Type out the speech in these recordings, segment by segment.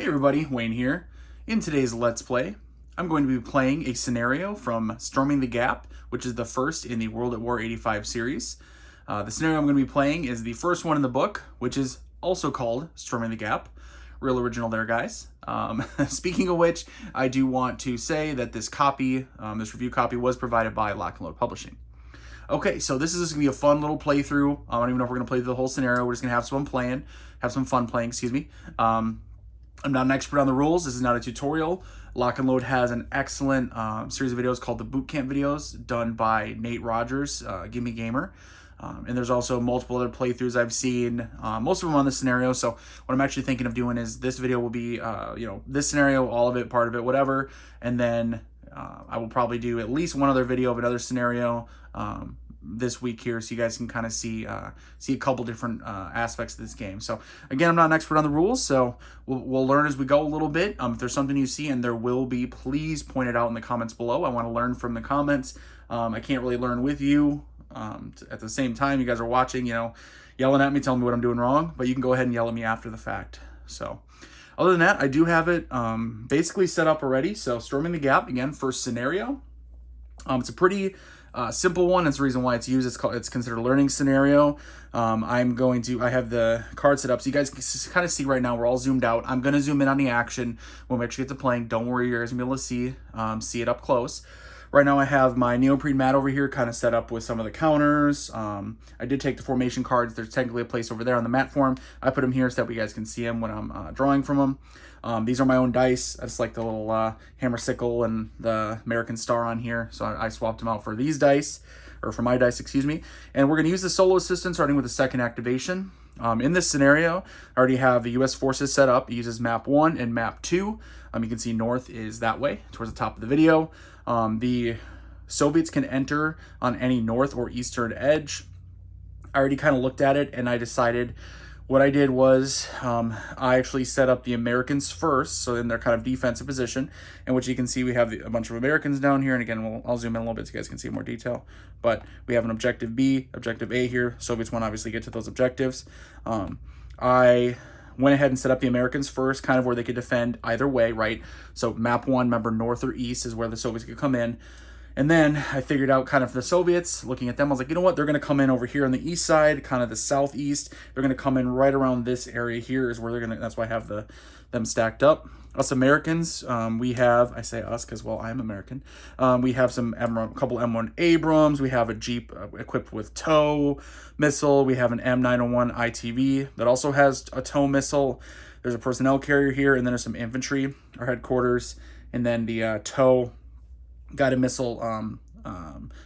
Hey everybody, Wayne here. In today's Let's Play, I'm going to be playing a scenario from Storming the Gap, which is the first in the World at War 85 series. The scenario I'm going to be playing is the first one in the book, which is also called Storming the Gap. Real original there, guys. Speaking of which, I do want to say that this copy, this review copy, was provided by Lock and Load Publishing. Okay, so this is just going to be a fun little playthrough. I don't even know if we're going to play through the whole scenario. We're just going to have some fun playing, excuse me. I'm not an expert on the rules. This is not a tutorial. Lock and Load has an excellent series of videos called the Boot Camp videos done by Nate Rogers, Gimme Gamer. And there's also multiple other playthroughs I've seen, most of them on this scenario. So what I'm actually thinking of doing is this video will be, this scenario, all of it, part of it, whatever. And then I will probably do at least one other video of another scenario this week here, so you guys can kind of see a couple different aspects of this game. So again, I'm not an expert on the rules, so we'll learn as we go a little bit. If there's something you see, and there will be, please point it out in the comments below. I want to learn from the comments. I can't really learn with you at the same time. You guys are watching, yelling at me, telling me what I'm doing wrong, but you can go ahead and yell at me after the fact. So other than that, I do have it basically set up already. So Storming the Gap, again, first scenario. It's a pretty simple one. It's the reason why it's used. It's considered a learning scenario. I have the card set up so you guys can kind of see right now. We're all zoomed out. I'm going to zoom in on the action when we actually get to playing. Don't worry, you're going to be able to see it up close. Right now I have my neoprene mat over here kind of set up with some of the counters. I did take the formation cards. There's technically a place over there on the mat form. I put them here so that you guys can see them when I'm drawing from them. These are my own dice. I just like the little hammer sickle and the American star on here. So I swapped them out for these dice, or for my dice, excuse me. And we're going to use the solo assistant starting with the second activation. In this scenario, I already have the U.S. forces set up. It uses map 1 and map 2. You can see north is that way, towards the top of the video. The Soviets can enter on any north or eastern edge. I already kind of looked at it, and I decided what I did was I actually set up the Americans first, so in their kind of defensive position, in which you can see we have a bunch of Americans down here. And again, I'll zoom in a little bit so you guys can see more detail. But we have an objective B, objective A here. Soviets want to obviously get to those objectives. I went ahead and set up the Americans first, kind of where they could defend either way, right? So map 1, remember, north or east is where the Soviets could come in. And then I figured out kind of the Soviets, looking at them, I was like, you know what? They're going to come in over here on the east side, kind of the southeast. They're going to come in right around this area here is where they're going to, that's why I have them stacked up. Us Americans, we have, I say us because, well, I'm American. We have a couple M1 Abrams. We have a Jeep equipped with tow missile. We have an M901 ITV that also has a tow missile. There's a personnel carrier here, and then there's some infantry, our headquarters, and then the tow guided missile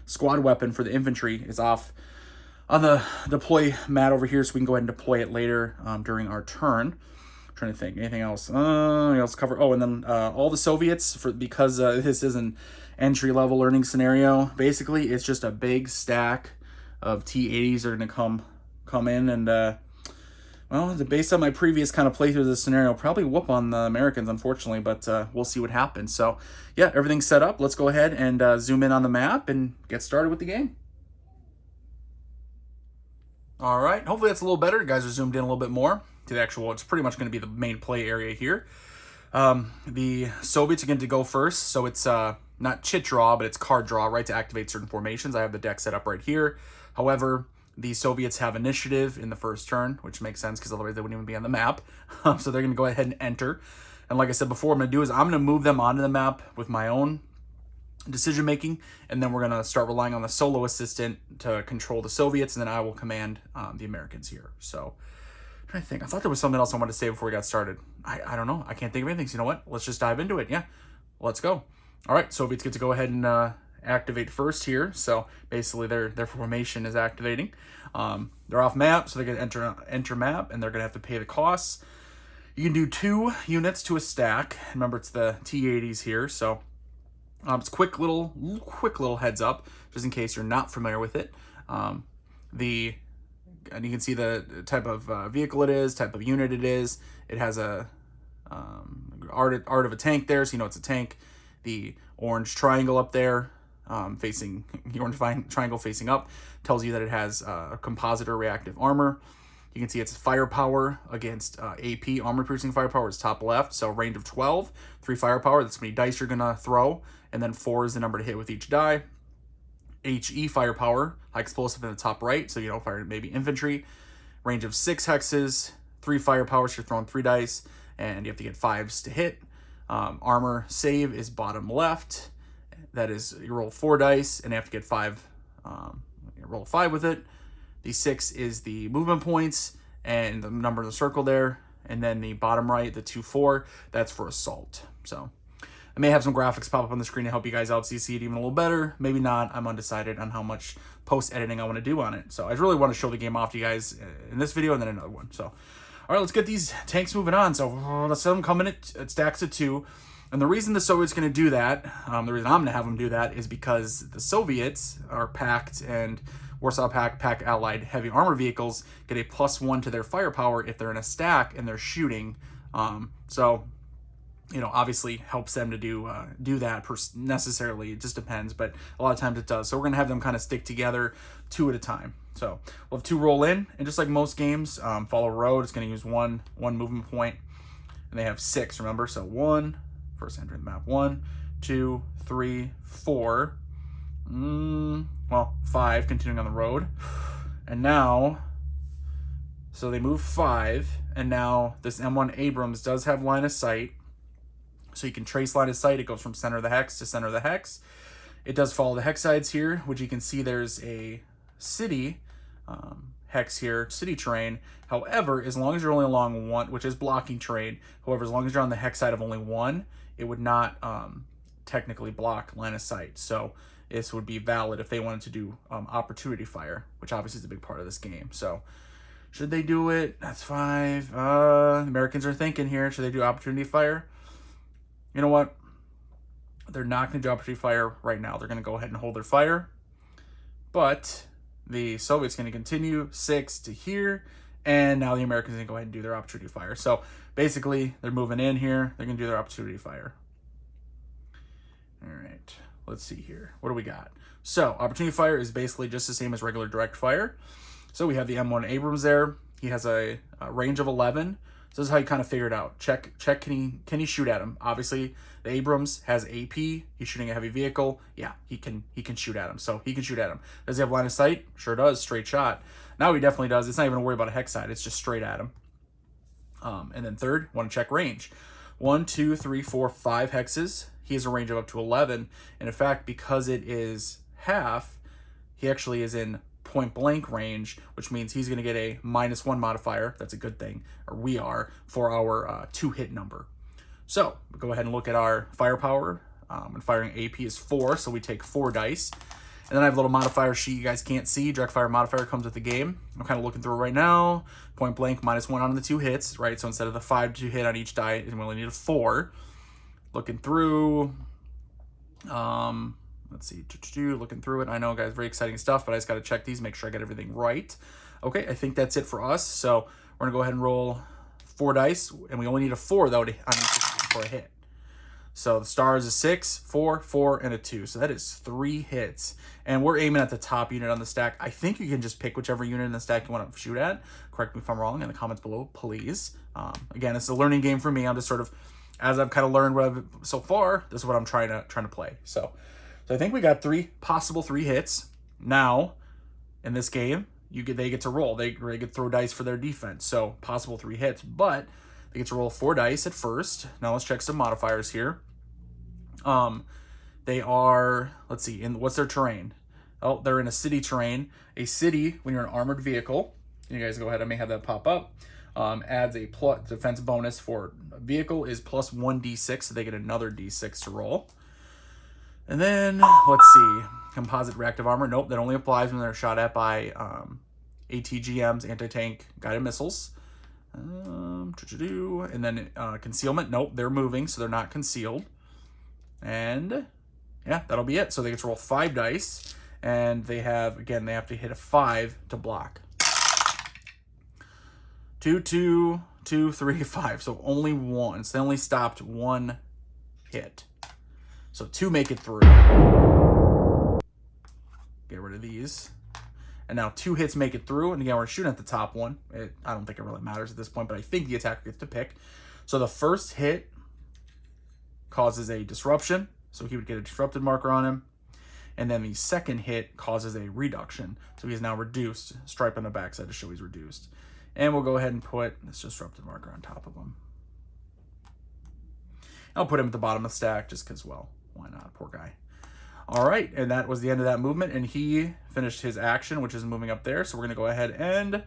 squad weapon for the infantry is off on the deploy mat over here, so we can go ahead and deploy it later during our turn. Trying to think, anything else? Cover. Oh, and then all the Soviets, because this is an entry-level learning scenario. Basically, it's just a big stack of T-80s that are going to come in, and well, based on my previous kind of playthrough of this scenario, probably whoop on the Americans, unfortunately, but we'll see what happens. So yeah, everything's set up. Let's go ahead and zoom in on the map and get started with the game. All right, hopefully that's a little better. You guys are zoomed in a little bit more to the actual, it's pretty much going to be the main play area here. The Soviets are going to go first, so it's not chit draw, but it's card draw, right, to activate certain formations. I have the deck set up right here. However, the Soviets have initiative in the first turn, which makes sense because otherwise they wouldn't even be on the map. So they're going to go ahead and enter. And like I said before, what I'm going to do is I'm going to move them onto the map with my own decision making, and then we're going to start relying on the solo assistant to control the Soviets, and then I will command the Americans here. So I'm trying to think. I thought there was something else I wanted to say before we got started. I don't know. I can't think of anything. So you know what? Let's just dive into it. Yeah, let's go. All right, Soviets get to go ahead and activate first here. So basically their formation is activating. They're off map, so they're going to enter map, and they're going to have to pay the costs. You can do 2 units to a stack. Remember, it's the T-80s here, so it's quick little heads up, just in case you're not familiar with it. And you can see the type of vehicle it is, type of unit it is. It has a art of a tank there, so you know it's a tank. The orange triangle up there, the orange triangle facing up, tells you that it has a composite or reactive armor. You can see it's firepower against AP, armor-piercing firepower is top left, so range of 12, 3 firepower, that's how many dice you're going to throw, and then 4 is the number to hit with each die. HE firepower, high explosive in the top right, so you know, fire maybe infantry. Range of 6 hexes, 3 firepower, so you're throwing 3 dice, and you have to get 5s to hit. Armor save is bottom left. That is, you roll 4 dice, and you have to get 5, you roll 5 with it. The 6 is the movement points, and the number in the circle there. And then the bottom right, the 2-4, that's for assault. So I may have some graphics pop up on the screen to help you guys out so you see it even a little better. Maybe not. I'm undecided on how much post-editing I want to do on it. So I really want to show the game off to you guys in this video and then another one. So, all right, let's get these tanks moving on. So let's have them come in at stacks of 2. And the reason the Soviets going to do that, the reason I'm going to have them do that is because the Soviets are Pact and Warsaw Pact, Pact allied heavy armor vehicles get a +1 to their firepower if they're in a stack and they're shooting. So, you know, obviously helps them to do that necessarily. It just depends, but a lot of times it does. So we're going to have them kind of stick together 2 at a time. So we'll have 2 roll in, and just like most games, follow a road. It's going to use one movement point, and they have 6, remember? So 1, first entering the map, 1, 2, 3, 4. Well, 5, continuing on the road. And now, so they move 5, and now this M1 Abrams does have line of sight. So you can trace line of sight. It goes from center of the hex to center of the hex. It does follow the hex sides here, which you can see there's a city hex here, city terrain. However, as long as you're only along 1, which is blocking terrain, however, as long as you're on the hex side of only 1, it would not technically block line of sight. So this would be valid if they wanted to do opportunity fire, which obviously is a big part of this game. So should they do it? That's 5. The Americans are thinking here, should they do opportunity fire? You know what? They're not going to do opportunity fire right now. They're going to go ahead and hold their fire. But the Soviets going to continue 6 to here. And now the Americans are going to go ahead and do their opportunity fire. So basically, they're moving in here. They're going to do their opportunity fire. All right. Let's see here. What do we got? So opportunity fire is basically just the same as regular direct fire. So we have the M1 Abrams there. He has a range of 11. So this is how you kind of figure it out. Check. Can he shoot at him? Obviously, the Abrams has AP. He's shooting a heavy vehicle. Yeah, he can shoot at him. So he can shoot at him. Does he have line of sight? Sure does. Straight shot. Now he definitely does. It's not even a worry about a hex side. It's just straight at him. And then third, want to check range. 1, 2, 3, 4, 5 hexes. He has a range of up to 11. And in fact, because it is half, he actually is in point blank range, which means he's going to get a -1 modifier. That's a good thing, or we are, for our 2 hit number. So we'll go ahead and look at our firepower. And firing AP is 4, so we take 4 dice. And then I have a little modifier sheet you guys can't see. Direct fire modifier comes with the game. I'm kind of looking through it right now. Point blank, -1 on the 2 hits, right? So instead of the 5 to hit on each die, we only need a 4. Looking through, let's see, looking through it. I know, guys, very exciting stuff, but I just got to check these, make sure I get everything right. Okay, I think that's it for us. So we're going to go ahead and roll 4 dice, and we only need a 4, though, for a hit. So the stars is 6, 4, 4, and a 2. So that is 3 hits. And we're aiming at the top unit on the stack. I think you can just pick whichever unit in the stack you want to shoot at. Correct me if I'm wrong in the comments below, please. Again, it's a learning game for me. I'm just sort of, as I've kind of learned what I've so far, this is what I'm trying to play. So I think we got 3 possible 3 hits. Now, in this game, they get to roll. They get to throw dice for their defense. So possible 3 hits, but they get to roll 4 dice at first. Now let's check some modifiers here. They are, let's see, what's their terrain? Oh, they're in a city terrain. A city, when you're an armored vehicle, you guys go ahead, I may have that pop up, adds a defense bonus for a vehicle is +1d6, so they get another d6 to roll. And then, let's see, composite reactive armor. Nope, that only applies when they're shot at by ATGMs, anti-tank guided missiles. And then concealment. Nope, they're moving, so they're not concealed. And yeah, that'll be it. So they get to roll 5 dice, and they have to hit a 5 to block. 2, 2, 2, 3, 5. So only 1. So they only stopped 1 hit. So 2 make it through. Get rid of these. And now 2 hits make it through. And again, we're shooting at the top one. I don't think it really matters at this point, but I think the attacker gets to pick. So the first hit causes a disruption. So he would get a disrupted marker on him. And then the second hit causes a reduction. So he's now reduced. Stripe on the backside to show he's reduced. And we'll go ahead and put this disrupted marker on top of him. I'll put him at the bottom of the stack just because, well, why not? Poor guy. All right, and that was the end of that movement, and he finished his action, which is moving up there. So we're going to go ahead and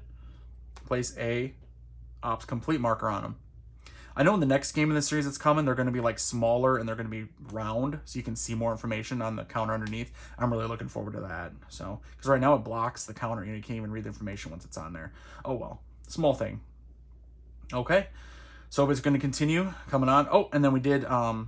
place a ops complete marker on him. I know in the next game in the series that's coming, they're going to be like smaller and they're going to be round, so you can see more information on the counter underneath. I'm really looking forward to that. So, because right now it blocks the counter, and you can't even read the information once it's on there. Oh well, small thing. Okay, so it's going to continue coming on. Oh, and then we did op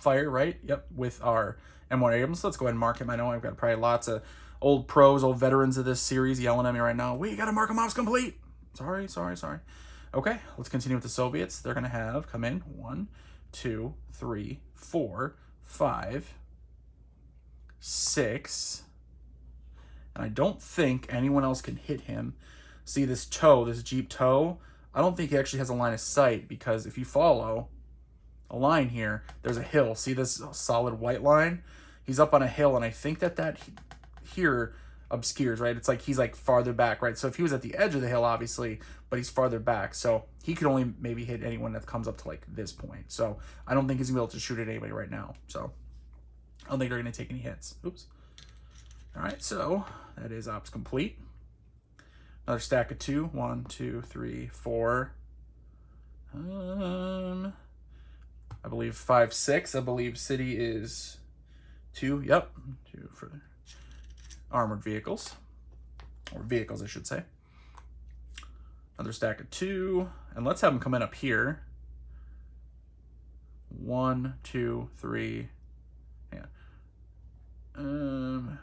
fire, right? Yep, with our M1 Abrams. Let's go ahead and mark him. I know I've got probably lots of old pros, old veterans of this series yelling at me right now. We got to mark him ops complete. Sorry. Okay, let's continue with the Soviets. They're going to have come in 1, 2, 3, 4, 5, 6. And I don't think anyone else can hit him. See this toe, this Jeep toe? I don't think he actually has a line of sight, because if you follow a line here, there's a hill. See this solid white line? He's up on a hill, and I think that here obscures, right? It's like he's like farther back, right? So if he was at the edge of the hill, obviously, but he's farther back, so he could only maybe hit anyone that comes up to like this point. So I don't think he's gonna be able to shoot at anybody right now. So I don't think they're gonna take any hits. Oops. All right, so that is ops complete. Another stack of 2. 1, 2, 3, 4. I believe 5, 6. I believe city is 2. Yep, 2 for armored vehicles, or vehicles, I should say. Another stack of 2, and let's have them come in up here. 1, 2, 3. Yeah. 1,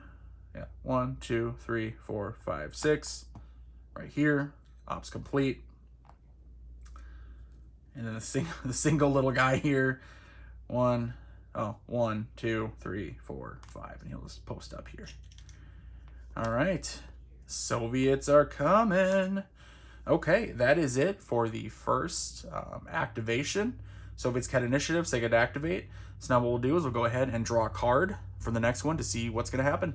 2, 3, 4, 5, 6. Right here, ops complete. And then the single little guy here. 1, 2, 3, 4, 5, and he'll just post up here. All right, Soviets are coming. Okay, that is it for the first activation. Soviets had initiative, so they get to activate. So now what we'll do is we'll go ahead and draw a card for the next one to see what's going to happen.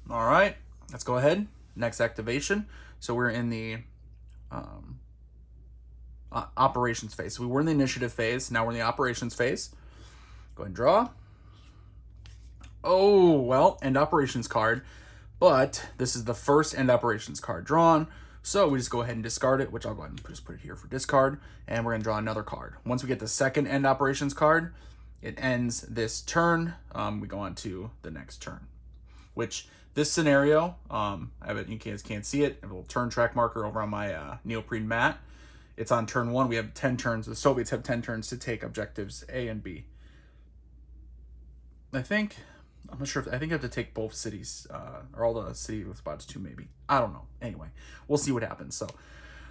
All right, let's go ahead. Next activation. So we're in the operations phase. So we were in the initiative phase. Now we're in the operations phase. Go ahead and draw. Oh, well, end operations card. But this is the first end operations card drawn. So we just go ahead and discard it, which I'll go ahead and just put it here for discard. And we're going to draw another card. Once we get the second end operations card, it ends this turn. We go on to the next turn, which this scenario, I have it, you guys can't see it, I have a little turn track marker over on my neoprene mat. It's on turn 1. We have 10 turns. The Soviets have 10 turns to take objectives A and B. I'm not sure I think I have to take both cities, or all the city spots too, maybe. I don't know. Anyway, we'll see what happens. So,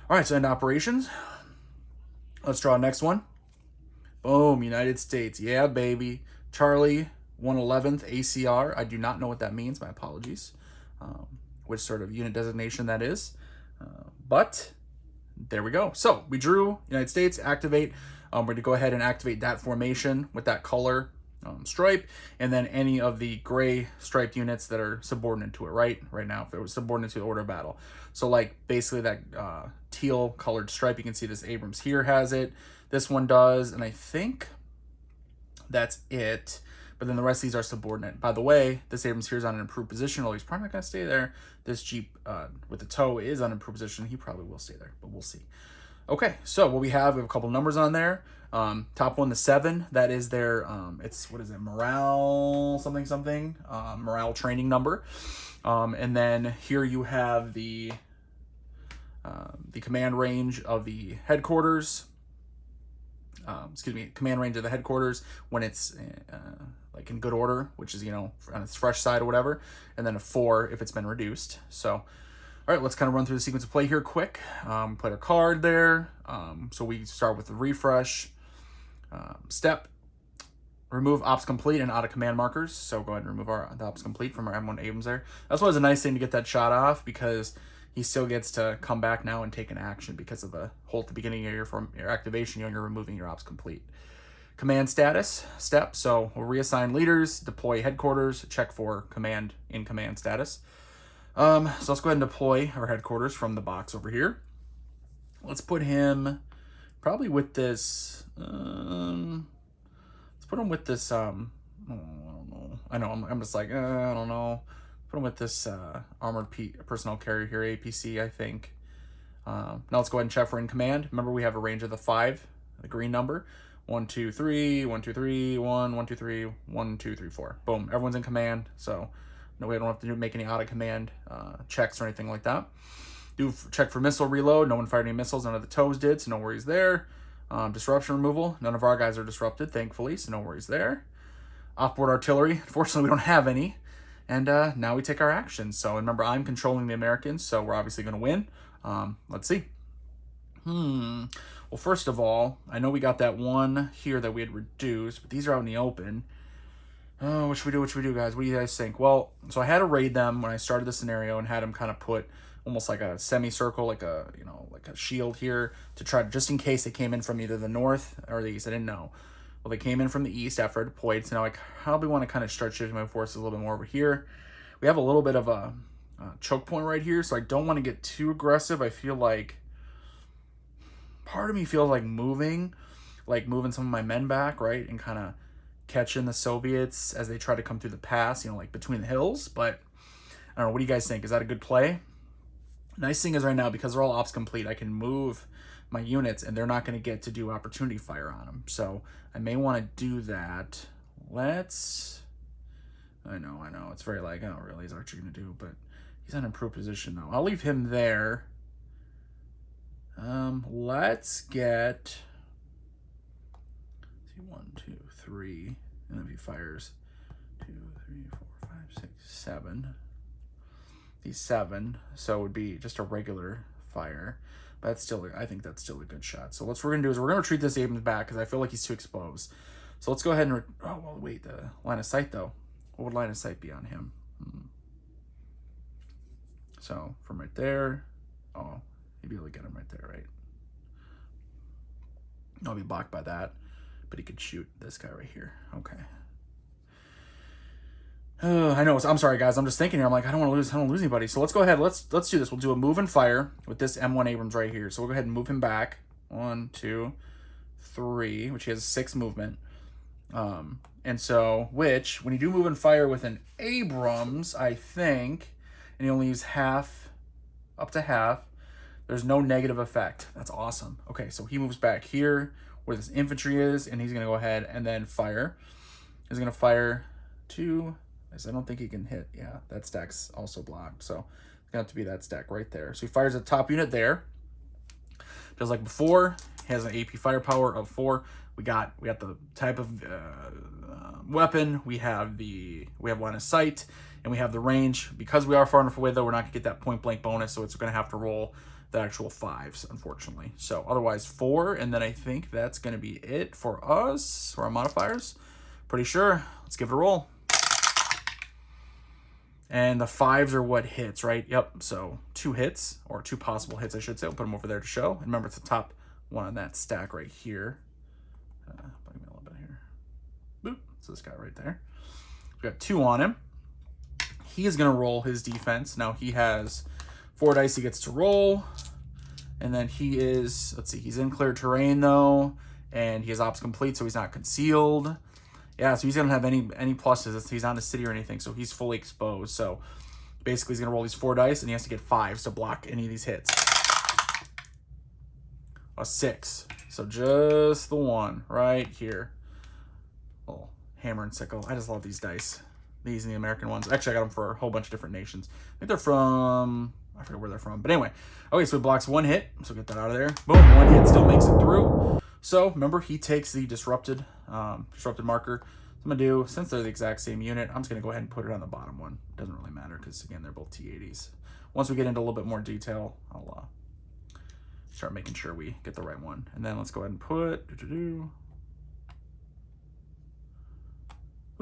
all right, so end operations. Let's draw next one. Boom, United States. Yeah, baby. Charlie, 111th ACR. I do not know what that means. My apologies. Which sort of unit designation that is. But there we go. So we drew United States, activate. We're going to go ahead and activate that formation with that color stripe, and then any of the gray striped units that are subordinate to it, right now, if it was subordinate to the order of battle. So like basically that teal colored stripe, you can see this Abrams here has it, this one does, and I think that's it. But then the rest of these are subordinate. By the way, this Abrams here is on an improved position, although he's probably not going to stay there. This Jeep with the toe is on improved position. He probably will stay there, but we'll see. Okay, so what we have a couple numbers on there. Top one, the 7, that is their, it's, what is it, morale something, morale training number. And then here you have the command range of the headquarters. Command range of the headquarters when it's like in good order, which is, on its fresh side or whatever. And then a 4 if it's been reduced. So, all right, let's kind of run through the sequence of play here quick. Put a card there. So we start with the refresh step, remove ops complete and out of command markers. So go ahead and remove the ops complete from our M1 Abrams there. That's why it's a nice thing to get that shot off, because he still gets to come back now and take an action because of the hold at the beginning of your activation. You're removing your ops complete. Command status step. So we'll reassign leaders, deploy headquarters, check for command in command status. So let's go ahead and deploy our headquarters from the box over here. Let's put him probably with this. Let's put him with this. I don't know. I know. I'm just like I don't know. Put him with this armored personnel carrier here, APC. I think. Now let's go ahead and check for in command. Remember, we have a range of the 5, the green number. 1, 2, 3, 1, 2, 3, 1, 1, 2, 3, 1, 2, 3, 4. Boom. Everyone's in command. So no, we don't have to make any out of command checks or anything like that. Do check for missile reload. No one fired any missiles. None of the toes did, so no worries there. Disruption removal. None of our guys are disrupted, thankfully, so no worries there. Offboard artillery. Unfortunately, we don't have any. And now we take our actions. So remember, I'm controlling the Americans, so we're obviously going to win. Let's see. Well, first of all, I know we got that one here that we had reduced, but these are out in the open. Oh, what should we do? What should we do, guys? What do you guys think? Well, so I had to raid them when I started the scenario and had them kind of put almost like a semicircle, like a, you know, like a shield here to try, just in case they came in from either the north or the east. I didn't know. Well, they came in from the east after I deployed, so now I probably want to kind of start shifting my forces a little bit more over here. We have a little bit of a choke point right here, so I don't want to get too aggressive. I feel like part of me feels like moving some of my men back, right, and kind of catching the Soviets as they try to come through the pass, you know, like between the hills. But I don't know, what do you guys think? Is that a good play? Nice thing is right now, because they're all ops complete, I can move my units and they're not going to get to do opportunity fire on them. So I may want to do that. I know, it's very like, oh, really, is Archer going to do? But he's in an improved position, though. I'll leave him there. Let's get, 1, 2, 3, and then he fires 2, 3, 4, 5, 6, 7. He's 7, so it would be just a regular fire. But that's still, I think that's still a good shot. So what we're gonna do is we're gonna retreat this Abrams back because I feel like he's too exposed. So let's go ahead and oh well, wait, the line of sight though. What would line of sight be on him? So from right there, oh, you'd be able to get him right there, right? I'll be blocked by that, but he could shoot this guy right here. Okay. I know. I'm sorry, guys. I'm just thinking here. I'm like, I don't want to lose anybody. So let's go ahead. Let's do this. We'll do a move and fire with this M1 Abrams right here. So we'll go ahead and move him back. 1, 2, 3, which he has 6 movement. And so, which when you do move and fire with an Abrams, I think, and you only use half, up to half, there's no negative effect. That's awesome. Okay, so he moves back here where this infantry is, and he's gonna go ahead and then fire. He's gonna fire 2. I don't think he can hit. Yeah, that stack's also blocked. So it's going to have to be that stack right there. So he fires the top unit there. Just like before, he has an AP firepower of 4. We got the type of weapon. We have line of sight, and we have the range. Because we are far enough away, though, we're not going to get that point blank bonus. So it's going to have to roll the actual 5s, unfortunately. So otherwise 4, and then I think that's going to be it for us, for our modifiers. Pretty sure. Let's give it a roll. And the 5s are what hits, right? Yep, so 2 hits, or 2 possible hits, I should say. We'll put them over there to show. And remember, it's the top one on that stack right here. Bring me a little bit here. Boop, it's this guy right there. We've got 2 on him. He is going to roll his defense. Now, he has 4 dice he gets to roll. And then he is, let's see, he's in clear terrain, though. And he has ops complete, so he's not concealed. Yeah, so he's going to have any pluses. He's not in the city or anything, so he's fully exposed. So basically he's going to roll these 4 dice, and he has to get 5s to block any of these hits. A 6. So just the 1 right here. Little hammer and sickle. I just love these dice. These and the American ones. Actually, I got them for a whole bunch of different nations. I think they're from, I forget where they're from. But anyway. Okay, so he blocks 1 hit. So get that out of there. Boom, 1 hit still makes it through. So remember, he takes the disrupted marker. So I'm going to do, since they're the exact same unit, I'm just going to go ahead and put it on the bottom one. It doesn't really matter because, again, they're both T-80s. Once we get into a little bit more detail, I'll start making sure we get the right one. And then let's go ahead and put,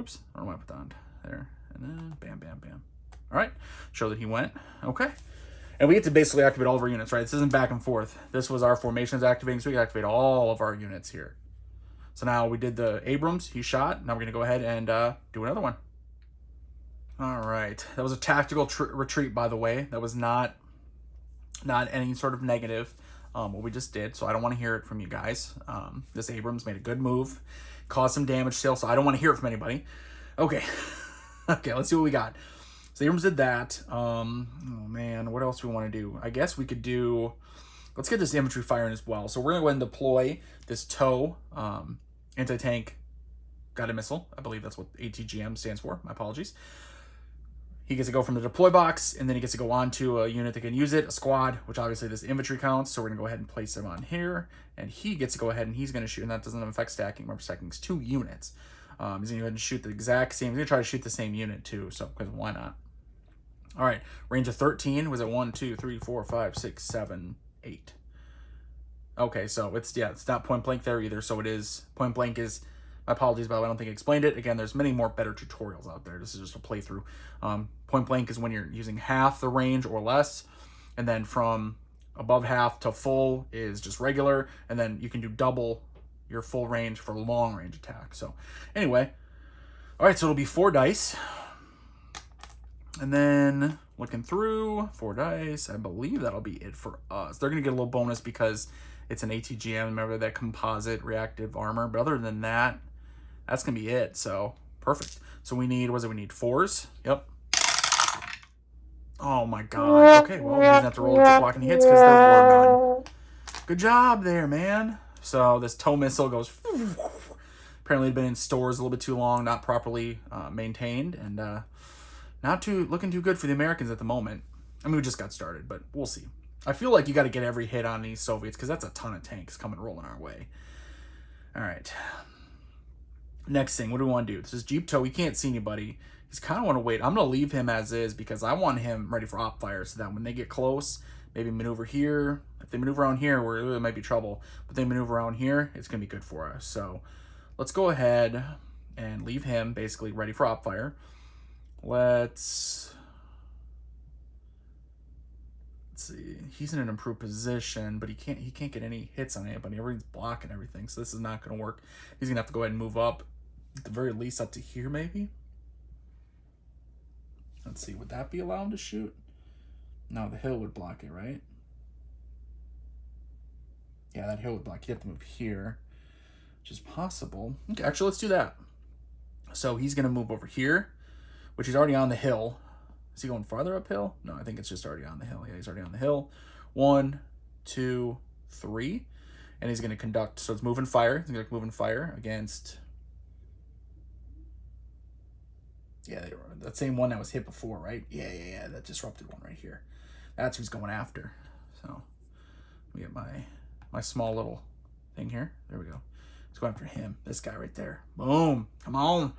Oops, I don't know why I put that on there. And then bam, bam, bam. All right, show that he went. Okay. And we get to basically activate all of our units, right? This isn't back and forth. This was our formations activating, so we can activate all of our units here. So now we did the Abrams, he shot. Now we're gonna go ahead and do another one. All right, that was a tactical retreat, by the way. That was not any sort of negative, what we just did, so I don't want to hear it from you guys. This Abrams made a good move, caused some damage still, so I don't want to hear it from anybody. Okay, okay, let's see what we got. So Abrams did that. Oh man, what else do we want to do? I guess we could do, let's get this infantry firing as well. So we're gonna go ahead and deploy this TOW anti-tank guided missile. I believe that's what ATGM stands for. My apologies. He gets to go from the deploy box, and then he gets to go on to a unit that can use it, a squad, which obviously this infantry counts. So we're gonna go ahead and place him on here, and he gets to go ahead and he's gonna shoot, and that doesn't affect stacking. Remember, stacking is 2 units. He's gonna go ahead and shoot the exact same. He's gonna try to shoot the same unit too, so because why not? All right, range of 13. Was it 1, 2, 3, 4, 5, 6, 7, 8? Okay, so it's not point blank there either. So it is point blank is. My apologies, but I don't think I explained it. Again, there's many more better tutorials out there. This is just a playthrough. Point blank is when you're using half the range or less, and then from above half to full is just regular, and then you can do double your full range for long range attack. So anyway, all right, so it'll be 4 dice. And then looking through 4 dice, I believe that'll be it for us. They're going to get a little bonus because it's an ATGM. Remember that composite reactive armor. But other than that, that's going to be it. So perfect. So we need, what is it? We need 4s. Yep. Oh my God. Okay, well, he doesn't have to roll to keep blocking hits because they're war gun. Good job there, man. So this TOW missile goes, apparently had been in stores a little bit too long, not properly maintained, and not looking too good for the Americans at the moment. I mean, we just got started, but we'll see. I feel like you got to get every hit on these Soviets because that's a ton of tanks coming rolling our way. All right. Next thing, what do we want to do? This is Jeep TOW. He can't see anybody. He's kind of want to wait. I'm going to leave him as is because I want him ready for op fire so that when they get close, maybe maneuver here. If they maneuver around here, there might be trouble. But they maneuver around here, it's going to be good for us. So let's go ahead and leave him basically ready for op fire. Let's see. He's in an improved position, but he can't get any hits on anybody. Everybody's blocking everything, so this is not going to work. He's going to have to go ahead and move up, at the very least up to here maybe. Let's see, would that be allowed to shoot? No, the hill would block it, right? Yeah, that hill would block. You have to move here, which is possible. Okay, actually, let's do that. So he's going to move over here, which is already on the hill. Is he going farther uphill? No, I think it's just already on the hill. Yeah, he's already on the hill. 1, 2, 3. And he's going to conduct. So it's moving fire. He's going to move and fire against. Yeah, that same one that was hit before, right? Yeah. That disrupted one right here. That's who's going after. So let me get my small little thing here. There we go. Let's go after him. This guy right there. Boom. Come on.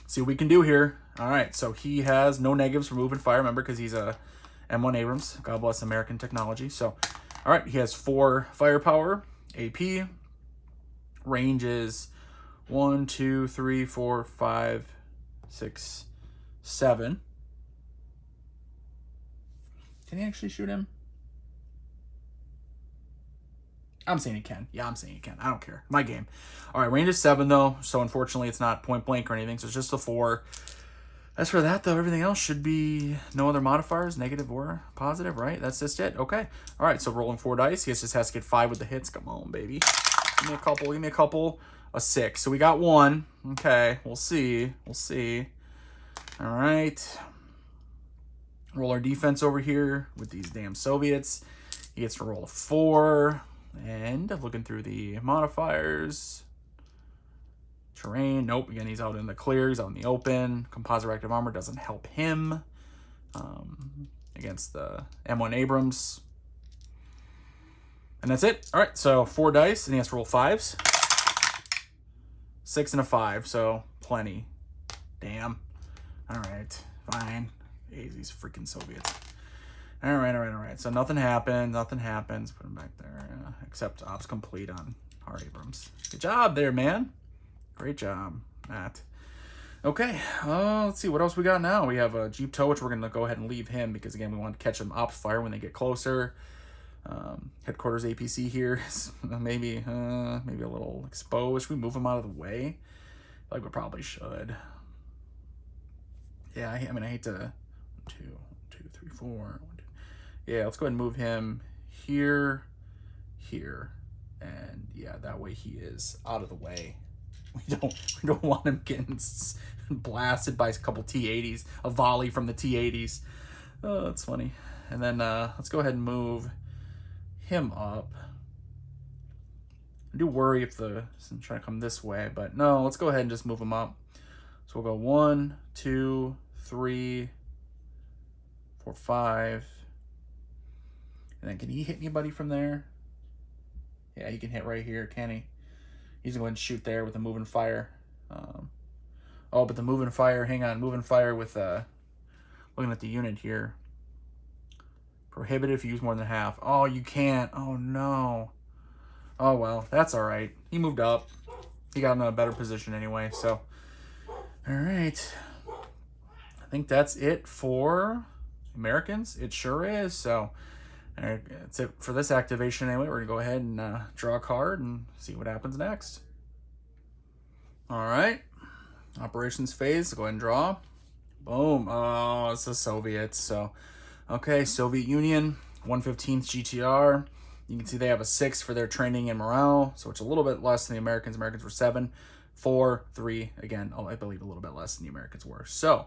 See what we can do here. All right, so he has no negatives for moving fire, remember, because he's a M1 Abrams. God bless American technology. So, all right, he has 4 firepower, AP. Range is 1, 2, 3, 4, 5, 6, 7. Can he actually shoot him? I'm saying he can. Yeah, I'm saying he can. I don't care. My game. All right, range is 7, though, so unfortunately it's not point blank or anything, so it's just a 4. As for that, though, everything else should be no other modifiers, negative or positive, right? That's just it. Okay. All right, so rolling 4 dice. He just has to get 5 with the hits. Come on, baby. Give me a couple. Give me a couple. A 6. So we got 1. Okay, we'll see. We'll see. All right. Roll our defense over here with these damn Soviets. He gets to roll a 4. And looking through the modifiers. Terrain, nope. Again, he's out in the clear. He's out in the open. Composite reactive armor doesn't help him against the M1 Abrams. And that's it. All right, so 4 dice, and he has to roll 5s. 6 and a 5, so plenty. Damn. All right, fine. Hey, these freaking Soviets. All right. So nothing happens. Put him back there. Except ops complete on our Abrams. Good job there, man. Great job, Matt. Okay, let's see, what else we got now? We have a Jeep Tow, which we're going to go ahead and leave him because, again, we want to catch them ops fire when they get closer. Headquarters APC here is maybe a little exposed. Should we move him out of the way? Like, we probably should. Yeah, I mean, I hate to... 1, 2, 3, 4. 1, 2. Yeah, let's go ahead and move him here, and yeah, that way he is out of the way. We don't want him getting blasted by a couple T-80s, a volley from the T-80s. Oh, that's funny. And then let's go ahead and move him up. I do worry if I'm trying to come this way, but no, let's go ahead and just move him up. So we'll go 1, 2, 3, 4, 5. And then can he hit anybody from there? Yeah, he can hit right here, can he? He's going to go ahead and shoot there with a moving fire. Oh, but the moving fire, hang on, moving fire with, looking at the unit here. Prohibited if you use more than half. Oh, you can't. Oh, no. Oh, well, that's all right. He moved up. He got in a better position anyway, so. All right. I think that's it for Americans. It sure is, so. All right, that's it for this activation anyway. We're going to go ahead and draw a card and see what happens next. All right. Operations phase. Go ahead and draw. Boom. Oh, it's the Soviets. So, okay, Soviet Union, 115th GTR. You can see they have a 6 for their training and morale, so it's a little bit less than the Americans. Americans were 7, 4, 3. Again, I believe a little bit less than the Americans were. So,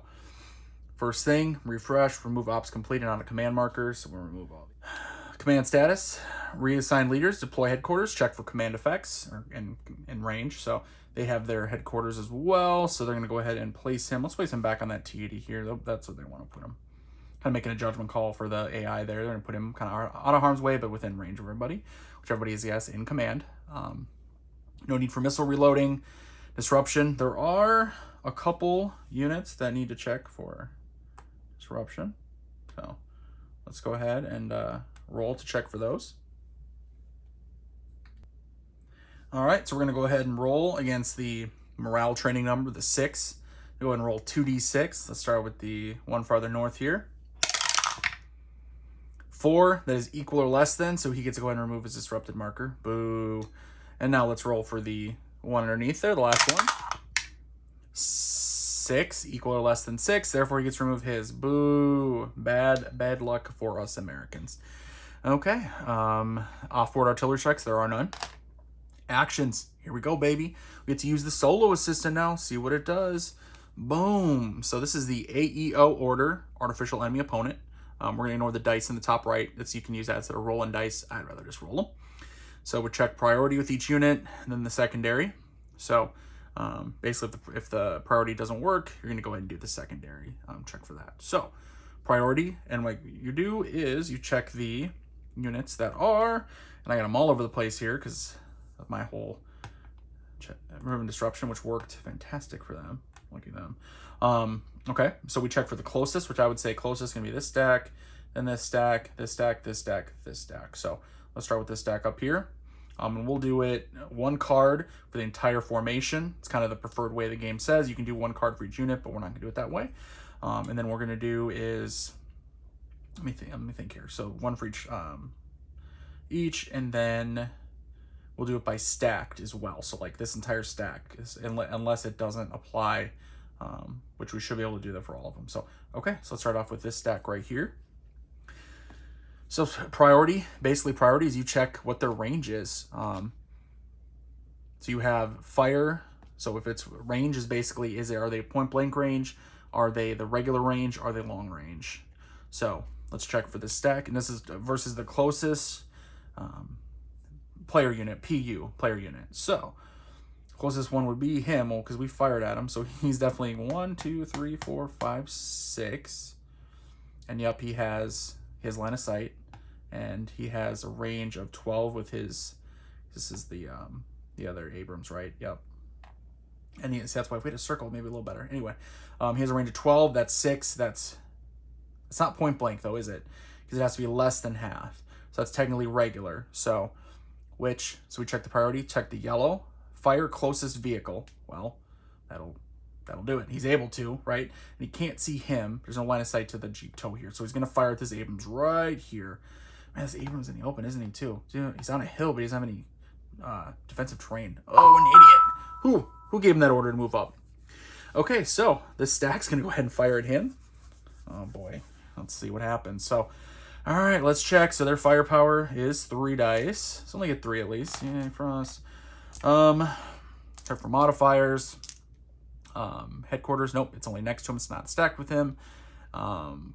first thing, refresh, remove ops complete and on a command marker. So we'll remove all the command status, reassign leaders, deploy headquarters, check for command effects in range. So they have their headquarters as well. So they're going to go ahead and place him. Let's place him back on that T80 here. That's what they want to put him. Kind of making a judgment call for the AI there. They're going to put him kind of out of harm's way, but within range of everybody, which everybody is, yes, in command. No need for missile reloading. Disruption. There are a couple units that need to check for disruption. So let's go ahead and roll to check for those. All right, so we're going to go ahead and roll against the morale training number, the 6. Go ahead and roll 2d6. Let's start with the one farther north here. 4, that is equal or less than, so he gets to go ahead and remove his disrupted marker. Boo. And now let's roll for the one underneath there, the last one. 6, equal or less than 6, therefore he gets to remove his. Boo. Bad luck for us Americans. Okay, off-board artillery strikes, there are none. Actions, here we go, baby. We get to use the solo assistant now, see what it does. Boom. So this is the AEO order, artificial enemy opponent. We're going to ignore the dice in the top right. You can use that instead of rolling dice. I'd rather just roll them. So we check priority with each unit, and then the secondary. So basically, if the priority doesn't work, you're going to go ahead and do the secondary check for that. So priority, and what you do is you check the units that are, and I got them all over the place here because of my whole removing disruption, which worked fantastic for them. Lucky them. Okay, so we check for the closest, which I would say closest is going to be this stack, then this stack, this stack, this stack, this stack. So let's start with this stack up here. And we'll do it one card for the entire formation. It's kind of the preferred way the game says. You can do one card for each unit, but we're not going to do it that way. And then what we're going to do is, let me think here. So one for each, and then we'll do it by stacked as well. So like this entire stack, unless it doesn't apply, which we should be able to do that for all of them. So, okay, so let's start off with this stack right here. So priority, basically priorities, you check what their range is. So you have fire. So if it's range is basically, are they point blank range? Are they the regular range? Are they long range? So let's check for this stack. And this is versus the closest player unit, PU, player unit. So closest one would be him, well, because we fired at him. So he's definitely 1, 2, 3, 4, 5, 6. And yep, he has his line of sight. And he has a range of 12 with his, this is the other Abrams, right? Yep. And that's why if we had a circle, maybe a little better. Anyway, he has a range of 12. That's 6. It's not point blank though, is it? Because it has to be less than half. So that's technically regular. So we check the priority, check the yellow. Fire closest vehicle. Well, that'll That'll do it. He's able to, right? And he can't see him. There's no line of sight to the Jeep tow here. So he's going to fire at this Abrams right here. Man, this Abrams in the open, isn't he, too? He's on a hill, but he doesn't have any defensive terrain. Oh, an idiot. Who gave him that order to move up? Okay, so this stack's going to go ahead and fire at him. Oh, boy. Let's see what happens. So, all right, let's check. So their firepower is 3 dice. So only get 3 at least. Yay for us. Check for modifiers. Headquarters, nope, it's only next to him, it's not stacked with him.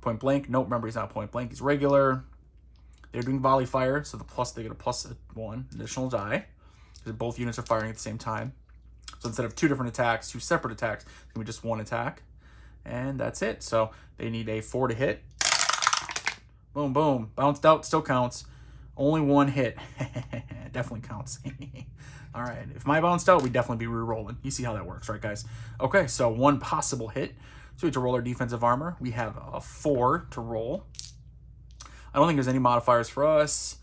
Point blank, nope, remember he's not point blank, he's regular. They're doing volley fire, so they get a +1 additional die, because both units are firing at the same time. So instead of 2 different attacks, 2 separate attacks, it's gonna be just 1 attack. And that's it. So they need a 4 to hit. Boom, boom, bounced out, still counts. Only 1 hit. Definitely counts. All right, if my bounced out, we'd definitely be re-rolling. You see how that works, right, guys? Okay, so 1 possible hit. So we have to roll our defensive armor. We have a 4 to roll. I don't think there's any modifiers for us.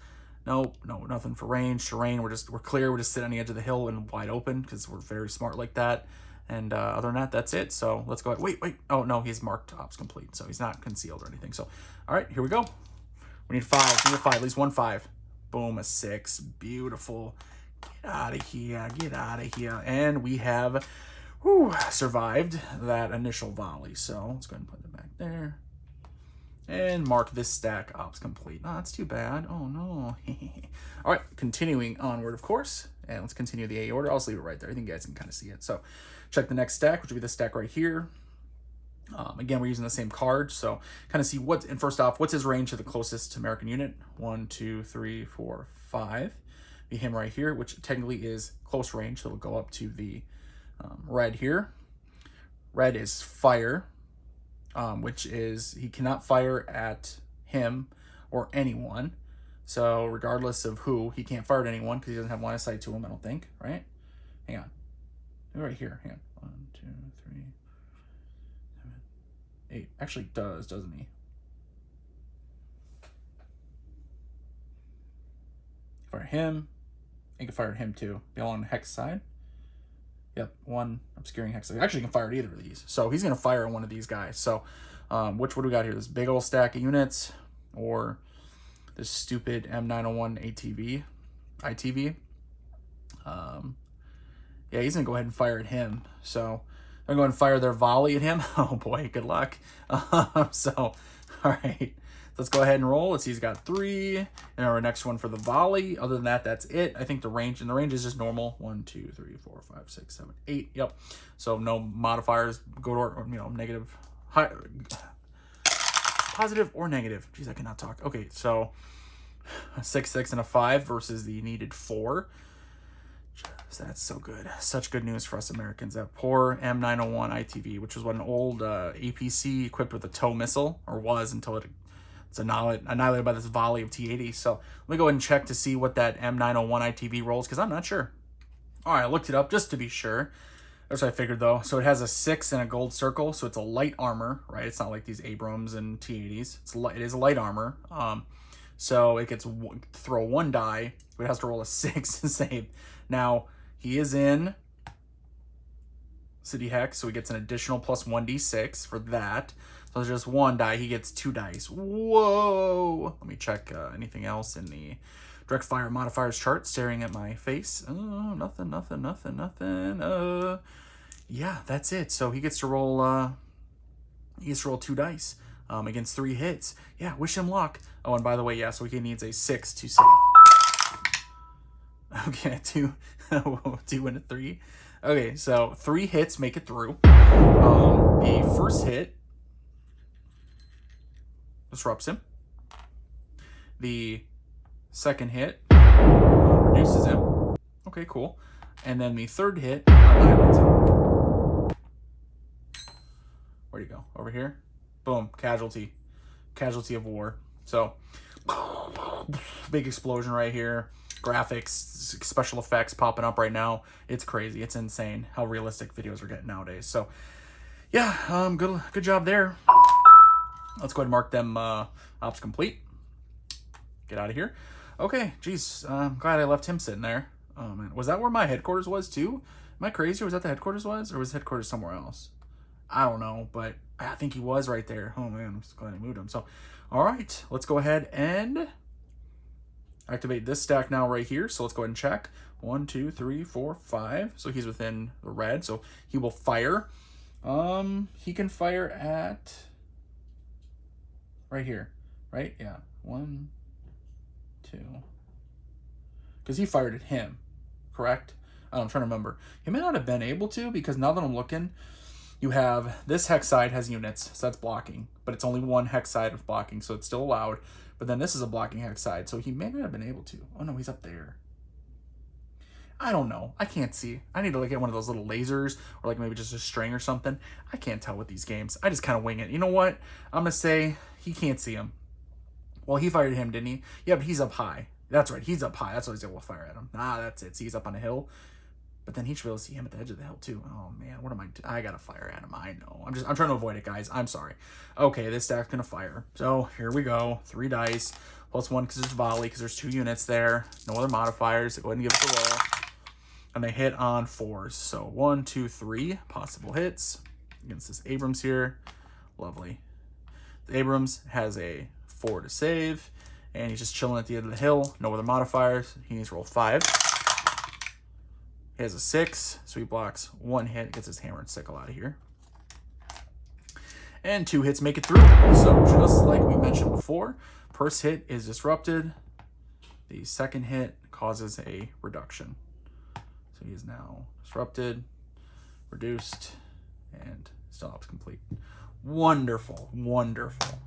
Nope, no, nothing for range. Terrain, we're clear. We're just sitting on the edge of the hill and wide open because we're very smart like that. And other than that, that's it. So let's go ahead. Wait. Oh, no, he's marked ops complete, so he's not concealed or anything. So, all right, here we go. We need 5. We need a 5, at least 1 5. Boom, a 6. Beautiful. Get out of here. Get out of here. And we have survived that initial volley. So let's go ahead and put it back there. And mark this stack ops complete. Oh, that's too bad. Oh, no. All right, continuing onward, of course. And let's continue the A order. I'll just leave it right there. I think you guys can kind of see it. So check the next stack, which will be the stack right here. Again, we're using the same card, so kind of see and first off, what's his range to the closest American unit? 1, 2, 3, 4, 5. Be him right here, which technically is close range, so it'll go up to the red here. Red is fire, which is he cannot fire at him or anyone. So regardless of who, he can't fire at anyone because he doesn't have line of sight to him, I don't think, right? Hang on. Right here. Hang on. 1, 2, 3, 7, 8. Actually does, doesn't he? Fire him. You can fire at him too. Be along the hex side. Yep, 1 obscuring hex. Actually, you can fire at either of these. So he's going to fire at one of these guys. So what do we got here? This big old stack of units or this stupid M901 ITV. Yeah, he's going to go ahead and fire at him. So they're going to fire their volley at him. Oh, boy, good luck. So, all right. Let's go ahead and roll. Let's see, he's got 3. And our next one for the volley. Other than that, that's it. I think the range is just normal. 1, 2, 3, 4, 5, 6, 7, 8. Yep. So no modifiers. Go to, negative, positive or negative. Jeez, I cannot talk. Okay, so a 6, 6, and a 5 versus the needed 4. That's so good. Such good news for us Americans. That poor M901 ITV, which was what an old APC equipped with a tow missile, or was until it's annihilated by this volley of T-80. So let me go ahead and check to see what that M901 ITV rolls, because I'm not sure. All right, I looked it up just to be sure. That's what I figured, though. So it has a 6 and a gold circle, so it's a light armor, right? It's not like these Abrams and T-80s. It is a light armor. So it gets throw 1 die, but it has to roll a 6 to save. Now, he is in City Hex, so he gets an additional plus 1d6 for that. So there's just 1 die. He gets 2 dice. Whoa! Let me check anything else in the direct fire modifiers chart staring at my face. Oh, nothing. Yeah, that's it. So he gets to roll 2 dice against 3 hits. Yeah, wish him luck. Oh, and by the way, yeah, so he needs a 6 to save. Okay, 2 and a 3. Okay, so 3 hits make it through. The first hit disrupts him. The second hit reduces him. Okay, cool. And then the third hit annihilates him. Where'd he go? Over here? Boom, casualty. Casualty of war. So, big explosion right here. Graphics, special effects popping up right now. It's crazy. It's insane how realistic videos are getting nowadays. So, yeah, good job there. Let's go ahead and mark them ops complete. Get out of here. Okay, geez, I'm glad I left him sitting there. Oh, man. Was that where my headquarters was, too? Am I crazy, or was that the headquarters was? Or was headquarters somewhere else? I don't know, but I think he was right there. Oh man, I'm just glad I moved him. So, all right, let's go ahead and activate this stack now right here. So let's go ahead and check. 1, 2, 3, 4, 5. So he's within the red. So he will fire. He can fire at right here, right? Yeah. 1, 2. Because he fired at him, correct? I'm trying to remember. He may not have been able to, because now that I'm looking, you have this hex side has units, so that's blocking, but it's only one hex side of blocking, so it's still allowed. But then this is a blocking hex side, so he may not have been able to. Oh no, he's up there. I don't know. I can't see. I need to like get one of those little lasers, or like maybe just a string or something. I can't tell with these games. I just kind of wing it. You know what? I'm gonna say he can't see him. Well, he fired at him, didn't he? Yeah, but he's up high. That's right. He's up high. That's why he's able to fire at him. Ah, that's it. See, he's up on a hill. But then he should be able to see him at the edge of the hill too. Oh man, what am I gotta fire at him. I know. I'm trying to avoid it, guys. I'm sorry. Okay, this stack's gonna fire. So here we go. 3 dice. +1 because there's volley, because there's 2 units there. No other modifiers. So go ahead and give us a roll. And they hit on 4s. So 1, 2, 3 possible hits against this Abrams here. Lovely. The Abrams has a 4 to save. And he's just chilling at the end of the hill. No other modifiers. He needs to roll 5. He has a 6, so he blocks 1 hit, gets his hammer and sickle out of here. And 2 hits make it through. So just like we mentioned before, first hit is disrupted. The second hit causes a reduction. So he is now disrupted, reduced, and still helps complete. Wonderful, wonderful.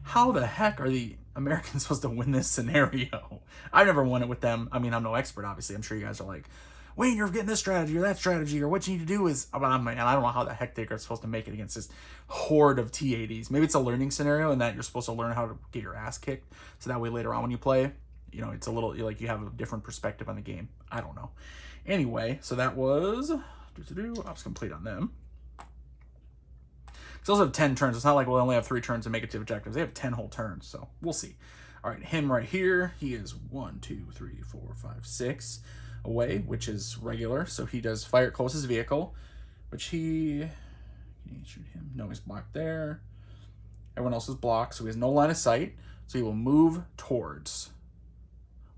How the heck are the Americans supposed to win this scenario? I've never won it with them. I mean, I'm no expert, obviously. I'm sure you guys are like, Wayne, you're getting this strategy or that strategy, or what you need to do is, and I don't know how the heck they're supposed to make it against this horde of T80s. Maybe it's a learning scenario and that you're supposed to learn how to get your ass kicked, so that way later on when you play, you know, it's a little, like you have a different perspective on the game. I don't know. Anyway, so that was, ops complete on them. They also have 10 turns. It's not like we'll only have 3 turns to make it to objectives. They have 10 whole turns, so we'll see. All right, him right here, he is 1, 2, 3, 4, 5, 6 away, which is regular. So he does fire at closest vehicle, which can you shoot him? No, he's blocked there. Everyone else is blocked, so he has no line of sight. So he will move towards.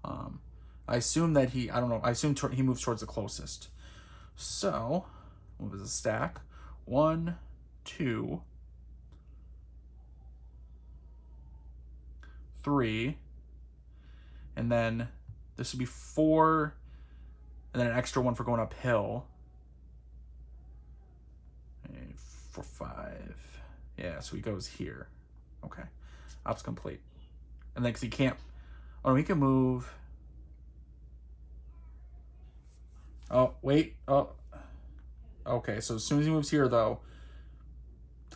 I assume that he, I don't know, I assume he moves towards the closest. So, move as a stack. 1, 2, 3, and then this would be 4, and then an extra 1 for going uphill. 4, 5. Yeah, so he goes here. Okay, ops complete. And then because he can't, oh, he can move. Oh, wait. Oh, okay. So as soon as he moves here, though,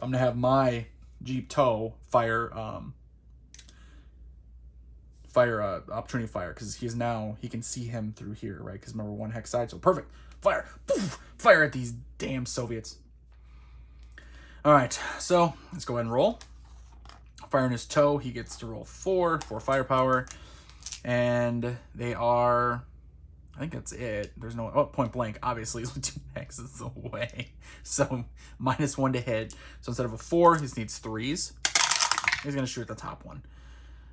I'm gonna have my Jeep tow fire opportunity fire, because he can see him through here, right? Because remember, 1 hex side, so perfect. Fire, poof, fire at these damn Soviets. All right, so let's go ahead and roll. Fire in his tow, he gets to roll 4 firepower, and they are, I think that's it. There's no, point blank, obviously, is 2 hexes away. So -1 to hit. So instead of a 4, he just needs 3s. He's going to shoot at the top one.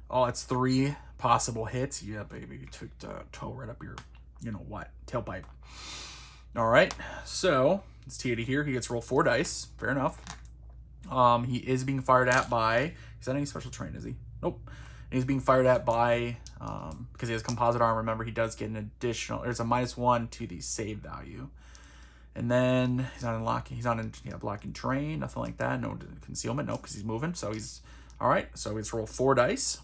Oh, it's 3 possible hits. Yeah, baby, you took the toe right up your, you know what, tailpipe. All right, so it's T80 here. He gets to roll 4 dice. Fair enough. He is being fired at by, is that any special terrain, is he? Nope. And he's being fired at by, because he has composite armor, remember, he does get an additional, there's a -1 to the save value. And then he's not unlocking, he's not in blocking terrain, nothing like that. No concealment, no, because he's moving. So he's, all right, so he's roll 4 dice.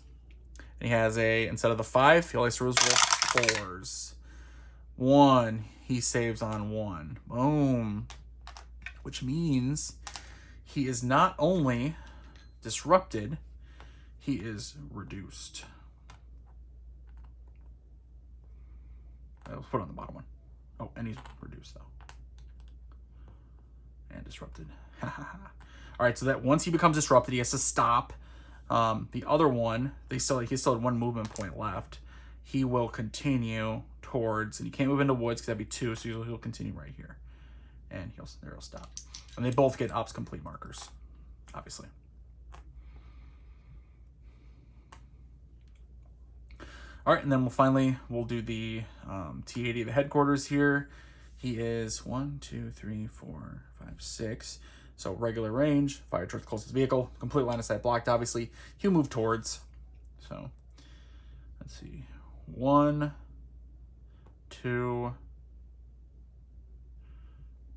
And he has a, instead of the 5, he always rolls 4s. 1, he saves on 1. Boom. Which means he is not only disrupted, he is reduced. Let's put it on the bottom one. Oh, and he's reduced though. And disrupted. All right, so that once he becomes disrupted, he has to stop. The other one, he still had 1 movement point left. He will continue towards, and he can't move into woods because that'd be 2, so he'll continue right here. And he'll stop. And they both get ops complete markers, obviously. All right, and then we'll do the T80, the headquarters here. He is 1, 2, 3, 4, 5, 6. So regular range, fire towards the closest vehicle, complete line of sight blocked, obviously. He'll move towards. So let's see. 1, 2,